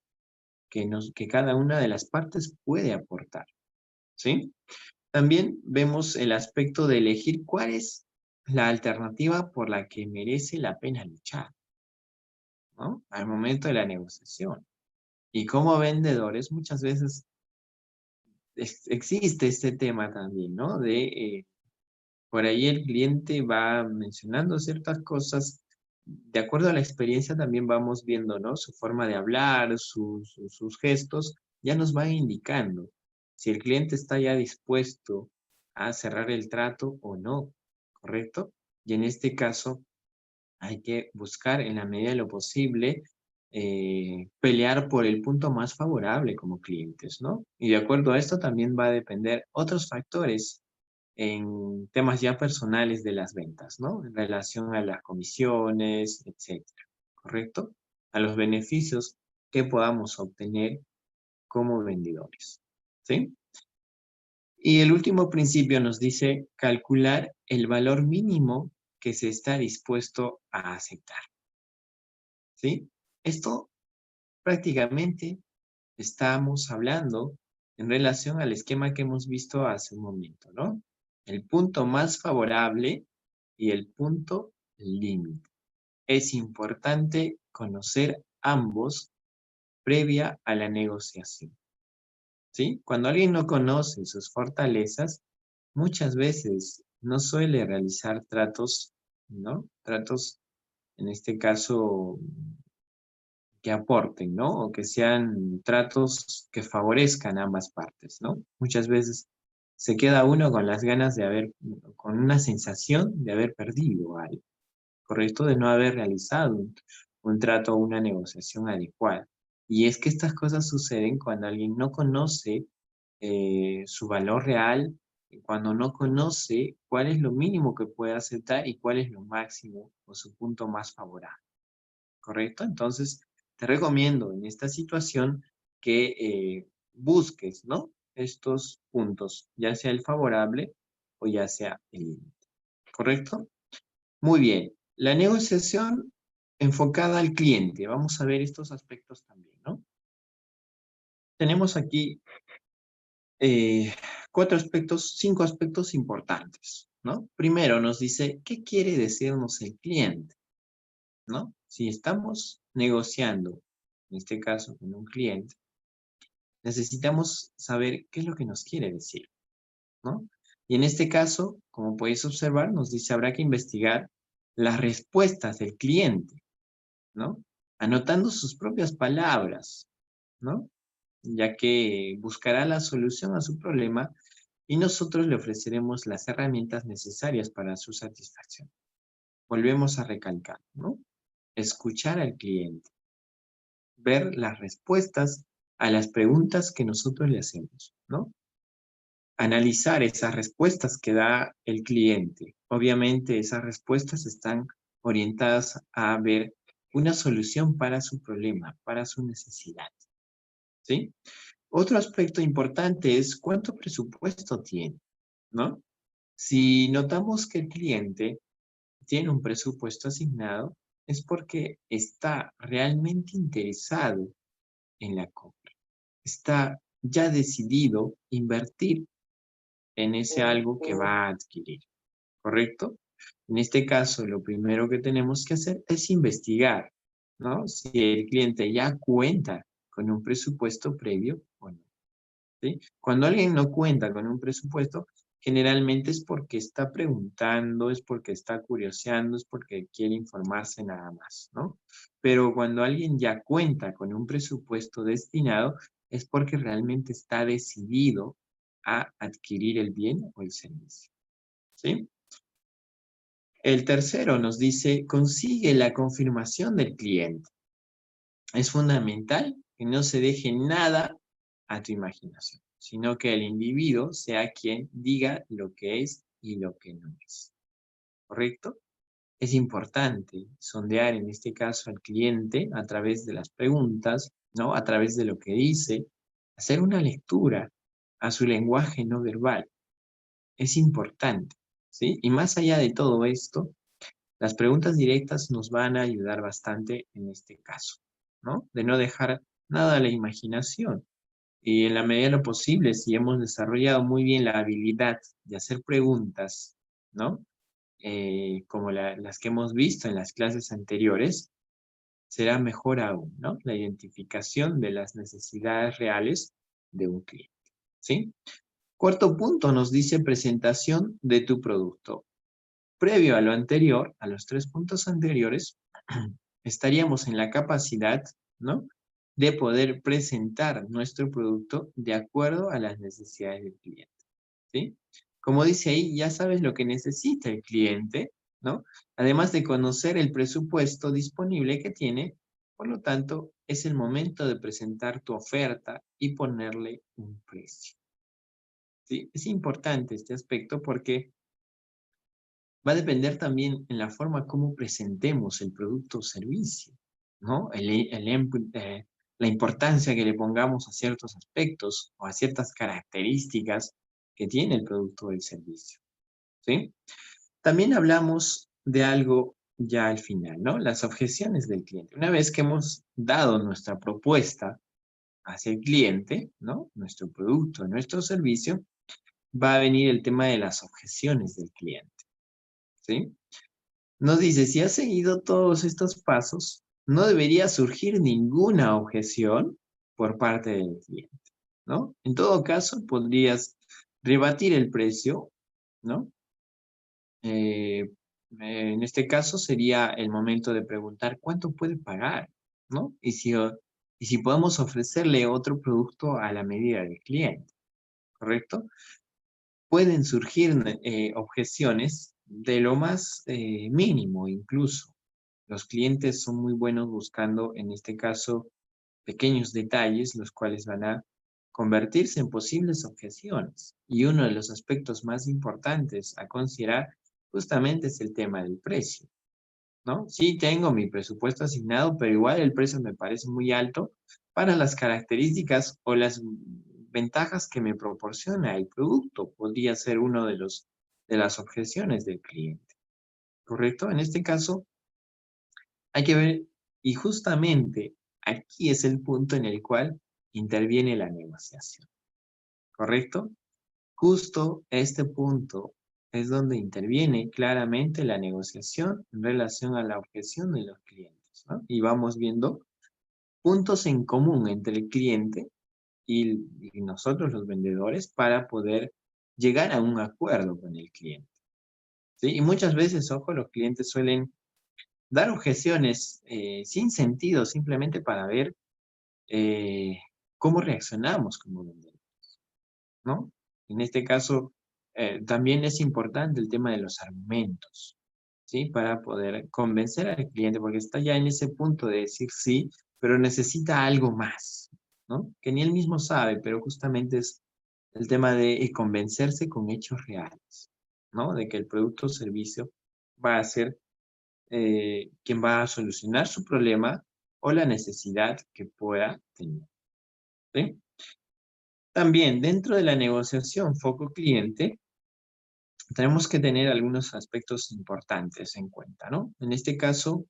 que cada una de las partes puede aportar, ¿sí? También vemos el aspecto de elegir cuál es la alternativa por la que merece la pena luchar, ¿no? Al momento de la negociación. Y como vendedores muchas veces existe este tema también, ¿no? Por ahí el cliente va mencionando ciertas cosas, de acuerdo a la experiencia también vamos viendo, ¿no? Su forma de hablar, sus gestos, ya nos van indicando si el cliente está ya dispuesto a cerrar el trato o no, ¿correcto? Y en este caso hay que buscar en la medida de lo posible pelear por el punto más favorable como clientes, ¿no? Y de acuerdo a esto también va a depender otros factores en temas ya personales de las ventas, ¿no? En relación a las comisiones, etcétera, ¿correcto? A los beneficios que podamos obtener como vendedores, ¿sí? Y el último principio nos dice calcular el valor mínimo que se está dispuesto a aceptar, ¿sí? Esto prácticamente estamos hablando en relación al esquema que hemos visto hace un momento, ¿no? El punto más favorable y el punto límite. Es importante conocer ambos previa a la negociación, ¿sí? Cuando alguien no conoce sus fortalezas, muchas veces no suele realizar tratos, ¿no? Tratos, en este caso, que aporten, ¿no? O que sean tratos que favorezcan a ambas partes, ¿no? Muchas veces se queda uno con las ganas de con una sensación de haber perdido algo, ¿correcto? De no haber realizado un trato o una negociación adecuada. Y es que estas cosas suceden cuando alguien no conoce su valor real, cuando no conoce cuál es lo mínimo que puede aceptar y cuál es lo máximo o su punto más favorable, ¿correcto? Entonces, te recomiendo en esta situación que busques, ¿no? Estos puntos, ya sea el favorable o ya sea el límite, ¿correcto? Muy bien. La negociación enfocada al cliente. Vamos a ver estos aspectos también, ¿no? Tenemos aquí eh, cinco aspectos importantes, ¿no? Primero nos dice, ¿qué quiere decirnos el cliente? ¿No? Si estamos negociando, en este caso con un cliente, necesitamos saber qué es lo que nos quiere decir, ¿no? Y en este caso, como podéis observar, nos dice, habrá que investigar las respuestas del cliente, ¿no? Anotando sus propias palabras, ¿no? Ya que buscará la solución a su problema y nosotros le ofreceremos las herramientas necesarias para su satisfacción. Volvemos a recalcar, ¿no? Escuchar al cliente, ver las respuestas a las preguntas que nosotros le hacemos, ¿no? Analizar esas respuestas que da el cliente. Obviamente esas respuestas están orientadas a ver una solución para su problema, para su necesidad, ¿sí? Otro aspecto importante es cuánto presupuesto tiene, ¿no? Si notamos que el cliente tiene un presupuesto asignado, es porque está realmente interesado en la compra. Está ya decidido invertir en ese algo que va a adquirir, ¿correcto? En este caso, lo primero que tenemos que hacer es investigar, ¿no? Si el cliente ya cuenta con un presupuesto previo o no, ¿sí? Cuando alguien no cuenta con un presupuesto, generalmente es porque está preguntando, es porque está curioseando, es porque quiere informarse nada más, ¿no? Pero cuando alguien ya cuenta con un presupuesto destinado, es porque realmente está decidido a adquirir el bien o el servicio, ¿sí? El tercero nos dice, consigue la confirmación del cliente. Es fundamental que no se deje nada a tu imaginación, sino que el individuo sea quien diga lo que es y lo que no es. ¿Correcto? Es importante sondear en este caso al cliente a través de las preguntas, ¿no? A través de lo que dice, hacer una lectura a su lenguaje no verbal. Es importante, ¿sí? Y más allá de todo esto, las preguntas directas nos van a ayudar bastante en este caso, ¿no? De no dejar nada a la imaginación. Y en la medida de lo posible, si hemos desarrollado muy bien la habilidad de hacer preguntas, ¿no? Como las que hemos visto en las clases anteriores, será mejor aún, ¿no? La identificación de las necesidades reales de un cliente, ¿sí? Cuarto punto nos dice presentación de tu producto. Previo a lo anterior, a los 3 puntos anteriores, estaríamos en la capacidad, ¿no? De poder presentar nuestro producto de acuerdo a las necesidades del cliente, ¿sí? Como dice ahí, ya sabes lo que necesita el cliente, ¿no? Además de conocer el presupuesto disponible que tiene, por lo tanto, es el momento de presentar tu oferta y ponerle un precio, ¿sí? Es importante este aspecto porque va a depender también en la forma como presentemos el producto o servicio, ¿no? La importancia que le pongamos a ciertos aspectos o a ciertas características que tiene el producto o el servicio, ¿sí? También hablamos de algo ya al final, ¿no? Las objeciones del cliente. Una vez que hemos dado nuestra propuesta hacia el cliente, ¿no? Nuestro producto, nuestro servicio, va a venir el tema de las objeciones del cliente, ¿sí? Nos dice, si has seguido todos estos pasos, no debería surgir ninguna objeción por parte del cliente, ¿no? En todo caso, podrías rebatir el precio, ¿no? En este caso sería el momento de preguntar cuánto puede pagar, ¿no? Y si podemos ofrecerle otro producto a la medida del cliente, ¿correcto? Pueden surgir objeciones de lo más mínimo incluso. Los clientes son muy buenos buscando, en este caso, pequeños detalles, los cuales van a convertirse en posibles objeciones. Y uno de los aspectos más importantes a considerar justamente es el tema del precio, ¿no? Sí tengo mi presupuesto asignado, pero igual el precio me parece muy alto para las características o las ventajas que me proporciona el producto. Podría ser uno de las objeciones del cliente, ¿correcto? En este caso, hay que ver, y justamente aquí es el punto en el cual interviene la negociación, ¿correcto? Justo este punto es donde interviene claramente la negociación en relación a la objeción de los clientes, ¿no? Y vamos viendo puntos en común entre el cliente y nosotros los vendedores para poder llegar a un acuerdo con el cliente, ¿sí? Y muchas veces, ojo, los clientes suelen dar objeciones sin sentido, simplemente para ver eh, cómo reaccionamos como vendedores, ¿no? En este caso, también es importante el tema de los argumentos, ¿sí? Para poder convencer al cliente, porque está ya en ese punto de decir sí, pero necesita algo más, ¿no? Que ni él mismo sabe, pero justamente es el tema de convencerse con hechos reales, ¿no? De que el producto o servicio va a ser quien va a solucionar su problema o la necesidad que pueda tener, ¿sí? También dentro de la negociación foco cliente, tenemos que tener algunos aspectos importantes en cuenta, ¿no? En este caso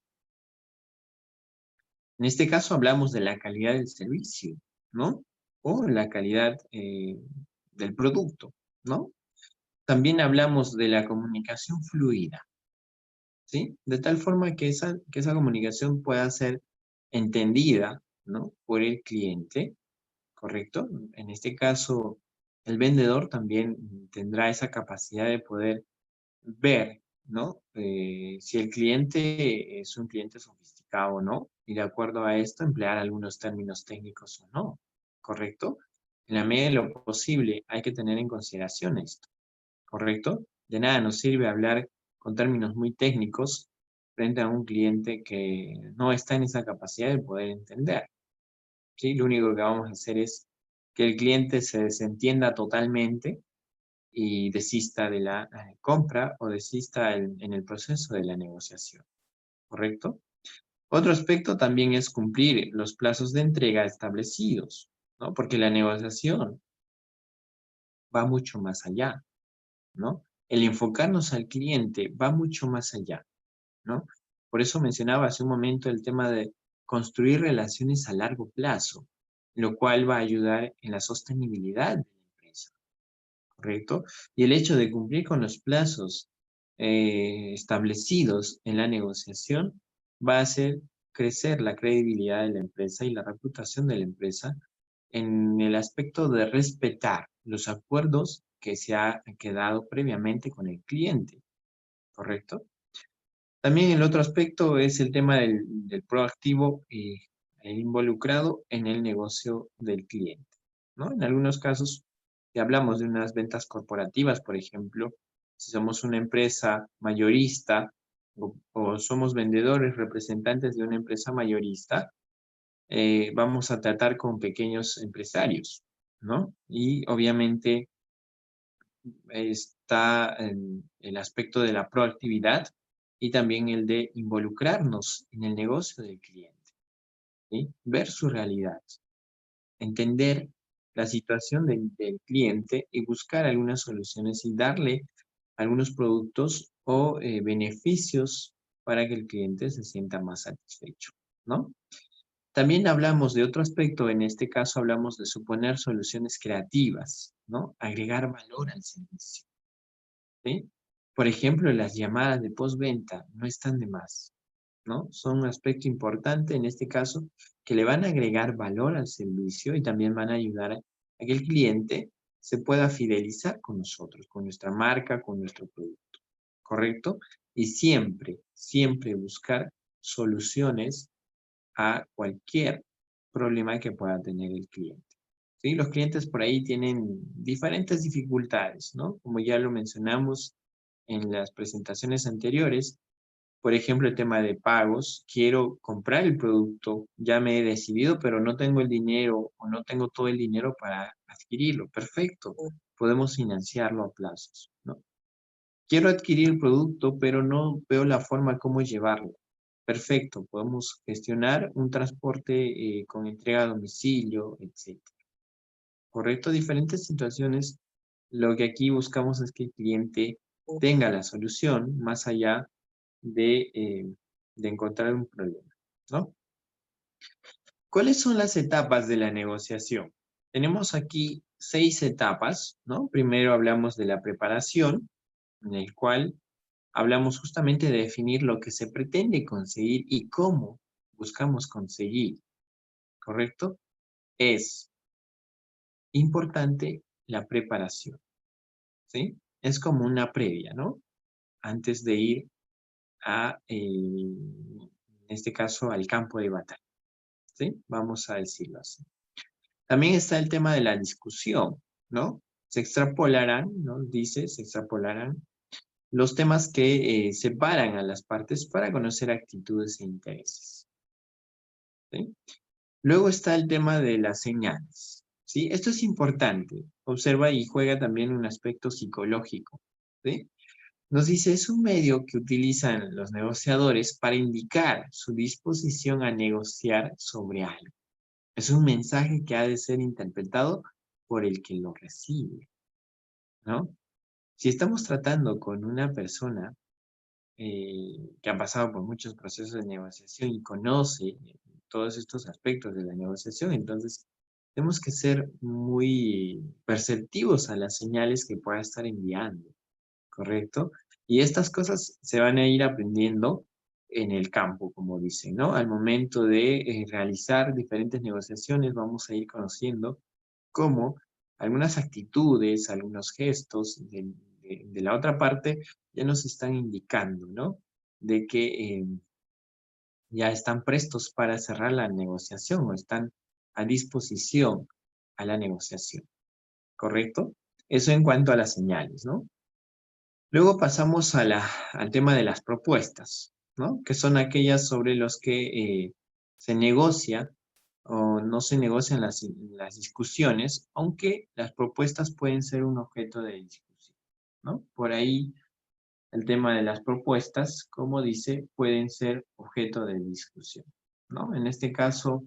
hablamos de la calidad del servicio, ¿no? O la calidad del producto, ¿no? También hablamos de la comunicación fluida, ¿sí? De tal forma que esa comunicación pueda ser entendida, ¿no? Por el cliente, ¿correcto? En este caso, el vendedor también tendrá esa capacidad de poder ver, ¿no? Si el cliente es un cliente sofisticado o no, y de acuerdo a esto emplear algunos términos técnicos o no, ¿correcto? En la medida de lo posible hay que tener en consideración esto, ¿correcto? De nada nos sirve hablar con términos muy técnicos frente a un cliente que no está en esa capacidad de poder entender, ¿sí? Lo único que vamos a hacer es que el cliente se desentienda totalmente y desista de la compra o desista en el proceso de la negociación, ¿correcto? Otro aspecto también es cumplir los plazos de entrega establecidos, ¿no? Porque la negociación va mucho más allá, ¿no? El enfocarnos al cliente va mucho más allá, ¿no? Por eso mencionaba hace un momento el tema de construir relaciones a largo plazo, lo cual va a ayudar en la sostenibilidad de la empresa, ¿correcto? Y el hecho de cumplir con los plazos establecidos en la negociación va a hacer crecer la credibilidad de la empresa y la reputación de la empresa en el aspecto de respetar los acuerdos que se ha quedado previamente con el cliente, ¿correcto? También el otro aspecto es el tema del proactivo y el involucrado en el negocio del cliente, ¿no? En algunos casos, si hablamos de unas ventas corporativas, por ejemplo, si somos una empresa mayorista o somos vendedores representantes de una empresa mayorista, vamos a tratar con pequeños empresarios, ¿no? Y obviamente está el aspecto de la proactividad y también el de involucrarnos en el negocio del cliente, ¿sí? Ver su realidad, entender la situación del cliente y buscar algunas soluciones y darle algunos productos o beneficios para que el cliente se sienta más satisfecho, ¿no? También hablamos de otro aspecto, en este caso hablamos de suponer soluciones creativas, ¿no? Agregar valor al servicio, ¿sí? Por ejemplo, las llamadas de postventa no están de más, ¿no? Son un aspecto importante en este caso que le van a agregar valor al servicio y también van a ayudar a que el cliente se pueda fidelizar con nosotros, con nuestra marca, con nuestro producto, ¿correcto? Y siempre, siempre buscar soluciones a cualquier problema que pueda tener el cliente. ¿Sí? Los clientes por ahí tienen diferentes dificultades, ¿no? Como ya lo mencionamos en las presentaciones anteriores, por ejemplo, el tema de pagos, quiero comprar el producto, ya me he decidido, pero no tengo el dinero o no tengo todo el dinero para adquirirlo. Perfecto, podemos financiarlo a plazos, ¿no? Quiero adquirir el producto, pero no veo la forma cómo llevarlo. Perfecto, podemos gestionar un transporte con entrega a domicilio, etc. ¿Correcto? Diferentes situaciones. Lo que aquí buscamos es que el cliente tenga la solución más allá de encontrar un problema, ¿no? ¿Cuáles son las etapas de la negociación? Tenemos aquí 6 etapas, ¿no? Primero hablamos de la preparación, en el cual hablamos justamente de definir lo que se pretende conseguir y cómo buscamos conseguir, ¿correcto? Es importante la preparación, ¿sí? Es como una previa, ¿no? Antes de ir en este caso, al campo de batalla, ¿sí? Vamos a decirlo así. También está el tema de la discusión, ¿no? Se extrapolarán, ¿no? Dice, se extrapolarán los temas que separan a las partes para conocer actitudes e intereses, ¿sí? Luego está el tema de las señales, ¿sí? Esto es importante. Observa y juega también un aspecto psicológico, ¿sí? Nos dice, es un medio que utilizan los negociadores para indicar su disposición a negociar sobre algo. Es un mensaje que ha de ser interpretado por el que lo recibe, ¿no? Si estamos tratando con una persona que ha pasado por muchos procesos de negociación y conoce todos estos aspectos de la negociación, entonces tenemos que ser muy perceptivos a las señales que pueda estar enviando, ¿correcto? Y estas cosas se van a ir aprendiendo en el campo, como dicen, ¿no? Al momento de realizar diferentes negociaciones, vamos a ir conociendo cómo algunas actitudes, algunos gestos de la otra parte ya nos están indicando, ¿no? De que ya están prestos para cerrar la negociación o están a disposición a la negociación, ¿correcto? Eso en cuanto a las señales, ¿no? Luego pasamos al tema de las propuestas, ¿no? Que son aquellas sobre los que se negocia o no se negocian las discusiones, aunque las propuestas pueden ser un objeto de discusión, ¿no? Por ahí el tema de las propuestas, como dice, pueden ser objeto de discusión, ¿no? En este caso,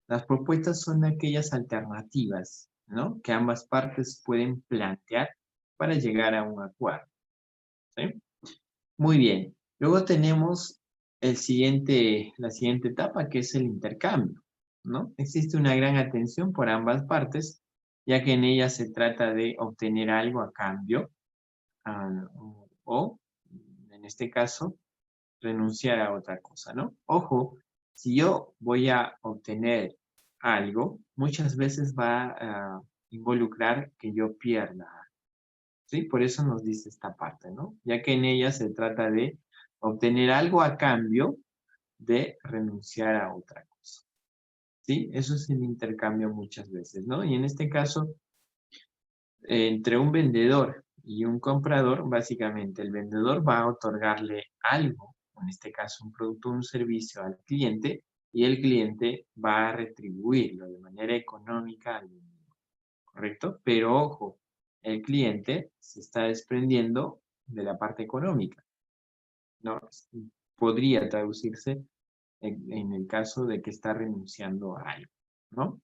las propuestas son aquellas alternativas, ¿no? Que ambas partes pueden plantear para llegar a un acuerdo, ¿sí? Muy bien. Luego tenemos la siguiente etapa, que es el intercambio, ¿no? Existe una gran atención por ambas partes, ya que en ella se trata de obtener algo a cambio, o, en este caso, renunciar a otra cosa, ¿no? Ojo, si yo voy a obtener algo, muchas veces va a involucrar que yo pierda, ¿sí? Por eso nos dice esta parte, ¿no? Ya que en ella se trata de obtener algo a cambio de renunciar a otra cosa, ¿sí? Eso es el intercambio muchas veces, ¿no? Y en este caso, entre un vendedor y un comprador, básicamente el vendedor va a otorgarle algo, en este caso un producto o un servicio al cliente, y el cliente va a retribuirlo de manera económica al vendedor, ¿correcto? Pero ojo, el cliente se está desprendiendo de la parte económica, ¿no? Podría traducirse en el caso de que está renunciando a algo, ¿no?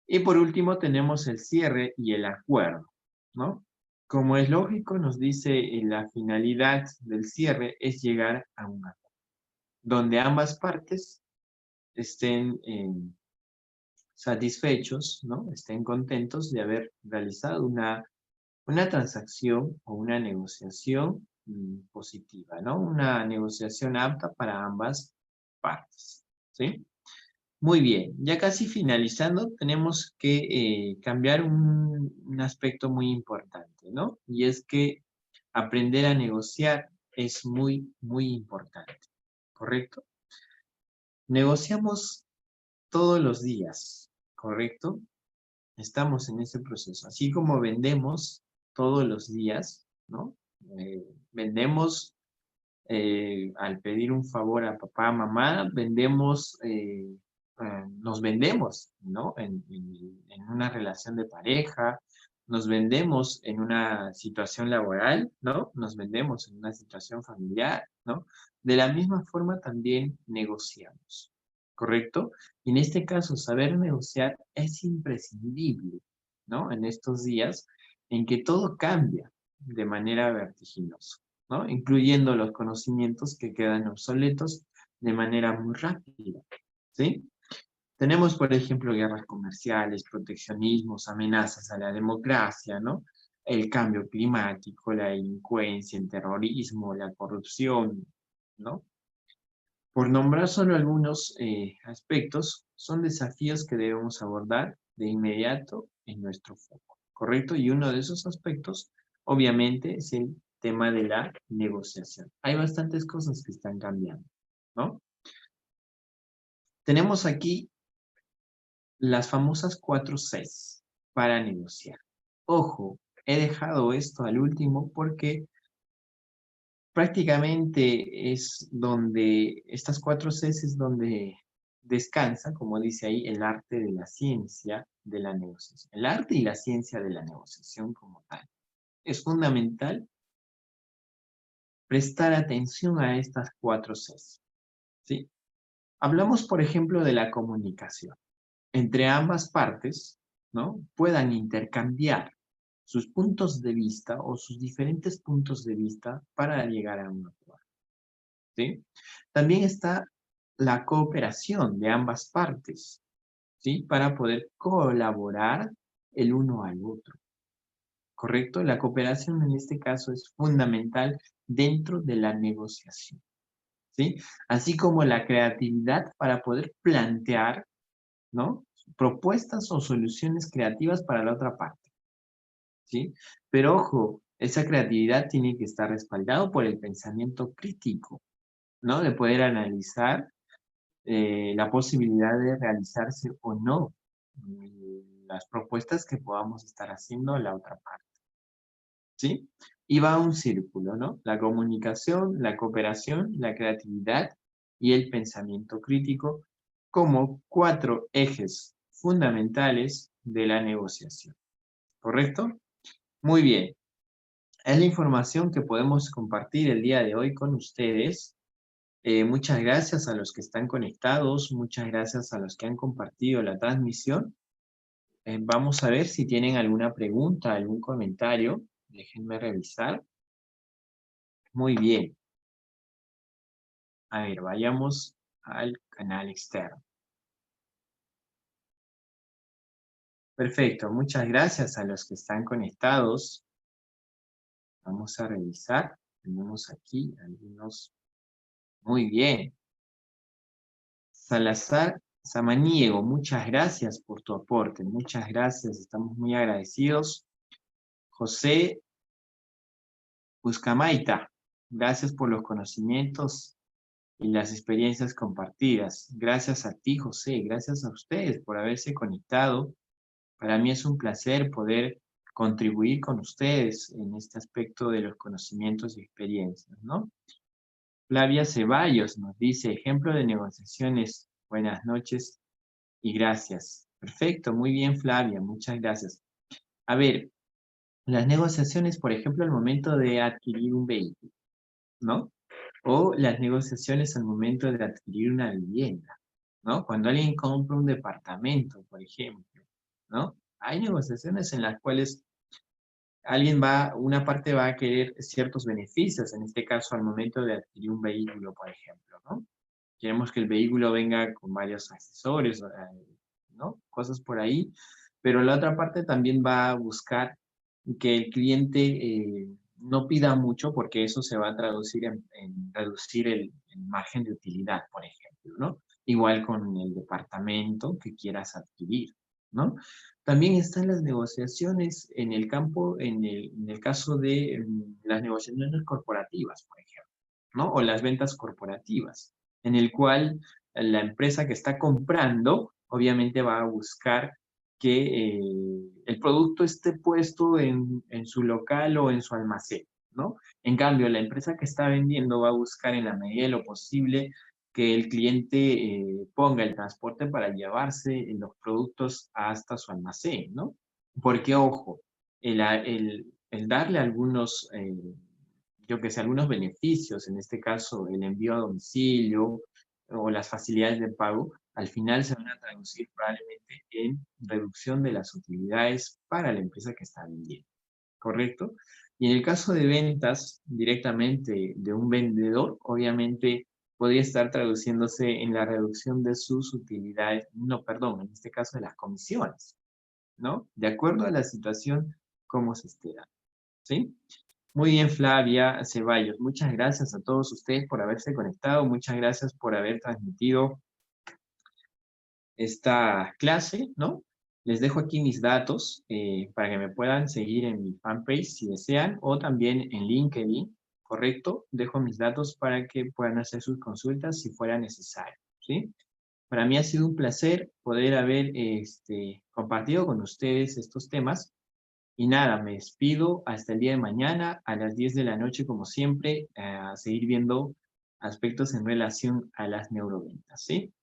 Y por último tenemos el cierre y el acuerdo, ¿no? Como es lógico, nos dice la finalidad del cierre es llegar a un acuerdo, donde ambas partes estén satisfechos, ¿no? Estén contentos de haber realizado una transacción o una negociación positiva, ¿no? Una negociación apta para ambas partes, ¿sí? Muy bien, ya casi finalizando, tenemos que cambiar un aspecto muy importante, ¿no? Y es que aprender a negociar es muy, muy importante, ¿correcto? Negociamos todos los días, ¿correcto? Estamos en ese proceso. Así como vendemos todos los días, ¿no? Vendemos al pedir un favor a papá, mamá, nos vendemos, ¿no? En una relación de pareja, nos vendemos en una situación laboral, ¿no? Nos vendemos en una situación familiar, ¿no? De la misma forma también negociamos, ¿correcto? Y en este caso, saber negociar es imprescindible, ¿no? En estos días en que todo cambia de manera vertiginosa, ¿no? Incluyendo los conocimientos que quedan obsoletos de manera muy rápida, ¿sí? Tenemos, por ejemplo, guerras comerciales, proteccionismos, amenazas a la democracia, ¿no? El cambio climático, la delincuencia, el terrorismo, la corrupción, ¿no? Por nombrar solo algunos aspectos, son desafíos que debemos abordar de inmediato en nuestro foco, ¿correcto? Y uno de esos aspectos, obviamente, es el tema de la negociación. Hay bastantes cosas que están cambiando, ¿no? Tenemos aquí las famosas 4 Cs para negociar. Ojo, he dejado esto al último porque prácticamente es donde, estas 4 Cs es donde descansa, como dice ahí, el arte de la ciencia de la negociación. El arte y la ciencia de la negociación como tal. Es fundamental prestar atención a estas 4 Cs, ¿sí? Hablamos, por ejemplo, de la comunicación. Entre ambas partes, ¿no? Puedan intercambiar sus puntos de vista o sus diferentes puntos de vista para llegar a un acuerdo, ¿sí? También está la cooperación de ambas partes, ¿sí? Para poder colaborar el uno al otro, ¿correcto? La cooperación en este caso es fundamental dentro de la negociación, ¿sí? Así como la creatividad para poder plantear, ¿no? Propuestas o soluciones creativas para la otra parte, ¿sí? Pero ojo, esa creatividad tiene que estar respaldado por el pensamiento crítico, ¿no? De poder analizar la posibilidad de realizarse o no las propuestas que podamos estar haciendo a la otra parte, ¿sí? Y va un círculo, ¿no? La comunicación, la cooperación, la creatividad y el pensamiento crítico como 4 ejes fundamentales de la negociación, ¿correcto? Muy bien. Es la información que podemos compartir el día de hoy con ustedes. Muchas gracias a los que están conectados, muchas gracias a los que han compartido la transmisión. Vamos a ver si tienen alguna pregunta, algún comentario. Déjenme revisar. Muy bien. A ver, vayamos al canal externo. Perfecto, muchas gracias a los que están conectados. Vamos a revisar. Tenemos aquí algunos. Muy bien. Salazar Samaniego, muchas gracias por tu aporte. Muchas gracias, estamos muy agradecidos. José Buscamaita, gracias por los conocimientos y las experiencias compartidas. Gracias a ti, José, gracias a ustedes por haberse conectado. Para mí es un placer poder contribuir con ustedes en este aspecto de los conocimientos y experiencias, ¿no? Flavia Ceballos nos dice, ejemplo de negociaciones. Buenas noches y gracias. Perfecto, muy bien, Flavia, muchas gracias. A ver, las negociaciones, por ejemplo, al momento de adquirir un vehículo, ¿no? O las negociaciones al momento de adquirir una vivienda, ¿no? Cuando alguien compra un departamento, por ejemplo, ¿no? Hay negociaciones en las cuales una parte va a querer ciertos beneficios, en este caso al momento de adquirir un vehículo, por ejemplo, ¿no? Queremos que el vehículo venga con varios accesorios, ¿no? Cosas por ahí, pero la otra parte también va a buscar que el cliente no pida mucho porque eso se va a traducir en reducir el margen de utilidad, por ejemplo, ¿no? Igual con el departamento que quieras adquirir, ¿no? También están las negociaciones en el campo, en el caso de las negociaciones corporativas, por ejemplo, ¿no? O las ventas corporativas, en el cual la empresa que está comprando, obviamente va a buscar que el producto esté puesto en su local o en su almacén, ¿no? En cambio, la empresa que está vendiendo va a buscar en la medida de lo posible que el cliente ponga el transporte para llevarse los productos hasta su almacén, ¿no? Porque, ojo, el darle algunos, yo que sé, algunos beneficios, en este caso el envío a domicilio o las facilidades de pago, al final se van a traducir probablemente en reducción de las utilidades para la empresa que está vendiendo, ¿correcto? Y en el caso de ventas directamente de un vendedor, obviamente podría estar traduciéndose en la reducción de sus utilidades, no, perdón, en este caso de las comisiones, ¿no? De acuerdo a la situación, cómo se esté dando, ¿sí? Muy bien, Flavia Ceballos. Muchas gracias a todos ustedes por haberse conectado. Muchas gracias por haber transmitido esta clase, ¿no? Les dejo aquí mis datos para que me puedan seguir en mi fanpage si desean o también en LinkedIn, ¿correcto? Dejo mis datos para que puedan hacer sus consultas si fuera necesario, ¿sí? Para mí ha sido un placer poder haber compartido con ustedes estos temas. Y nada, me despido hasta el día de mañana a las 10 de la noche, como siempre, a seguir viendo aspectos en relación a las neuroventas, ¿sí?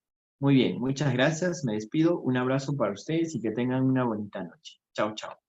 Muy bien, muchas gracias, me despido, un abrazo para ustedes y que tengan una bonita noche. Chao, chao.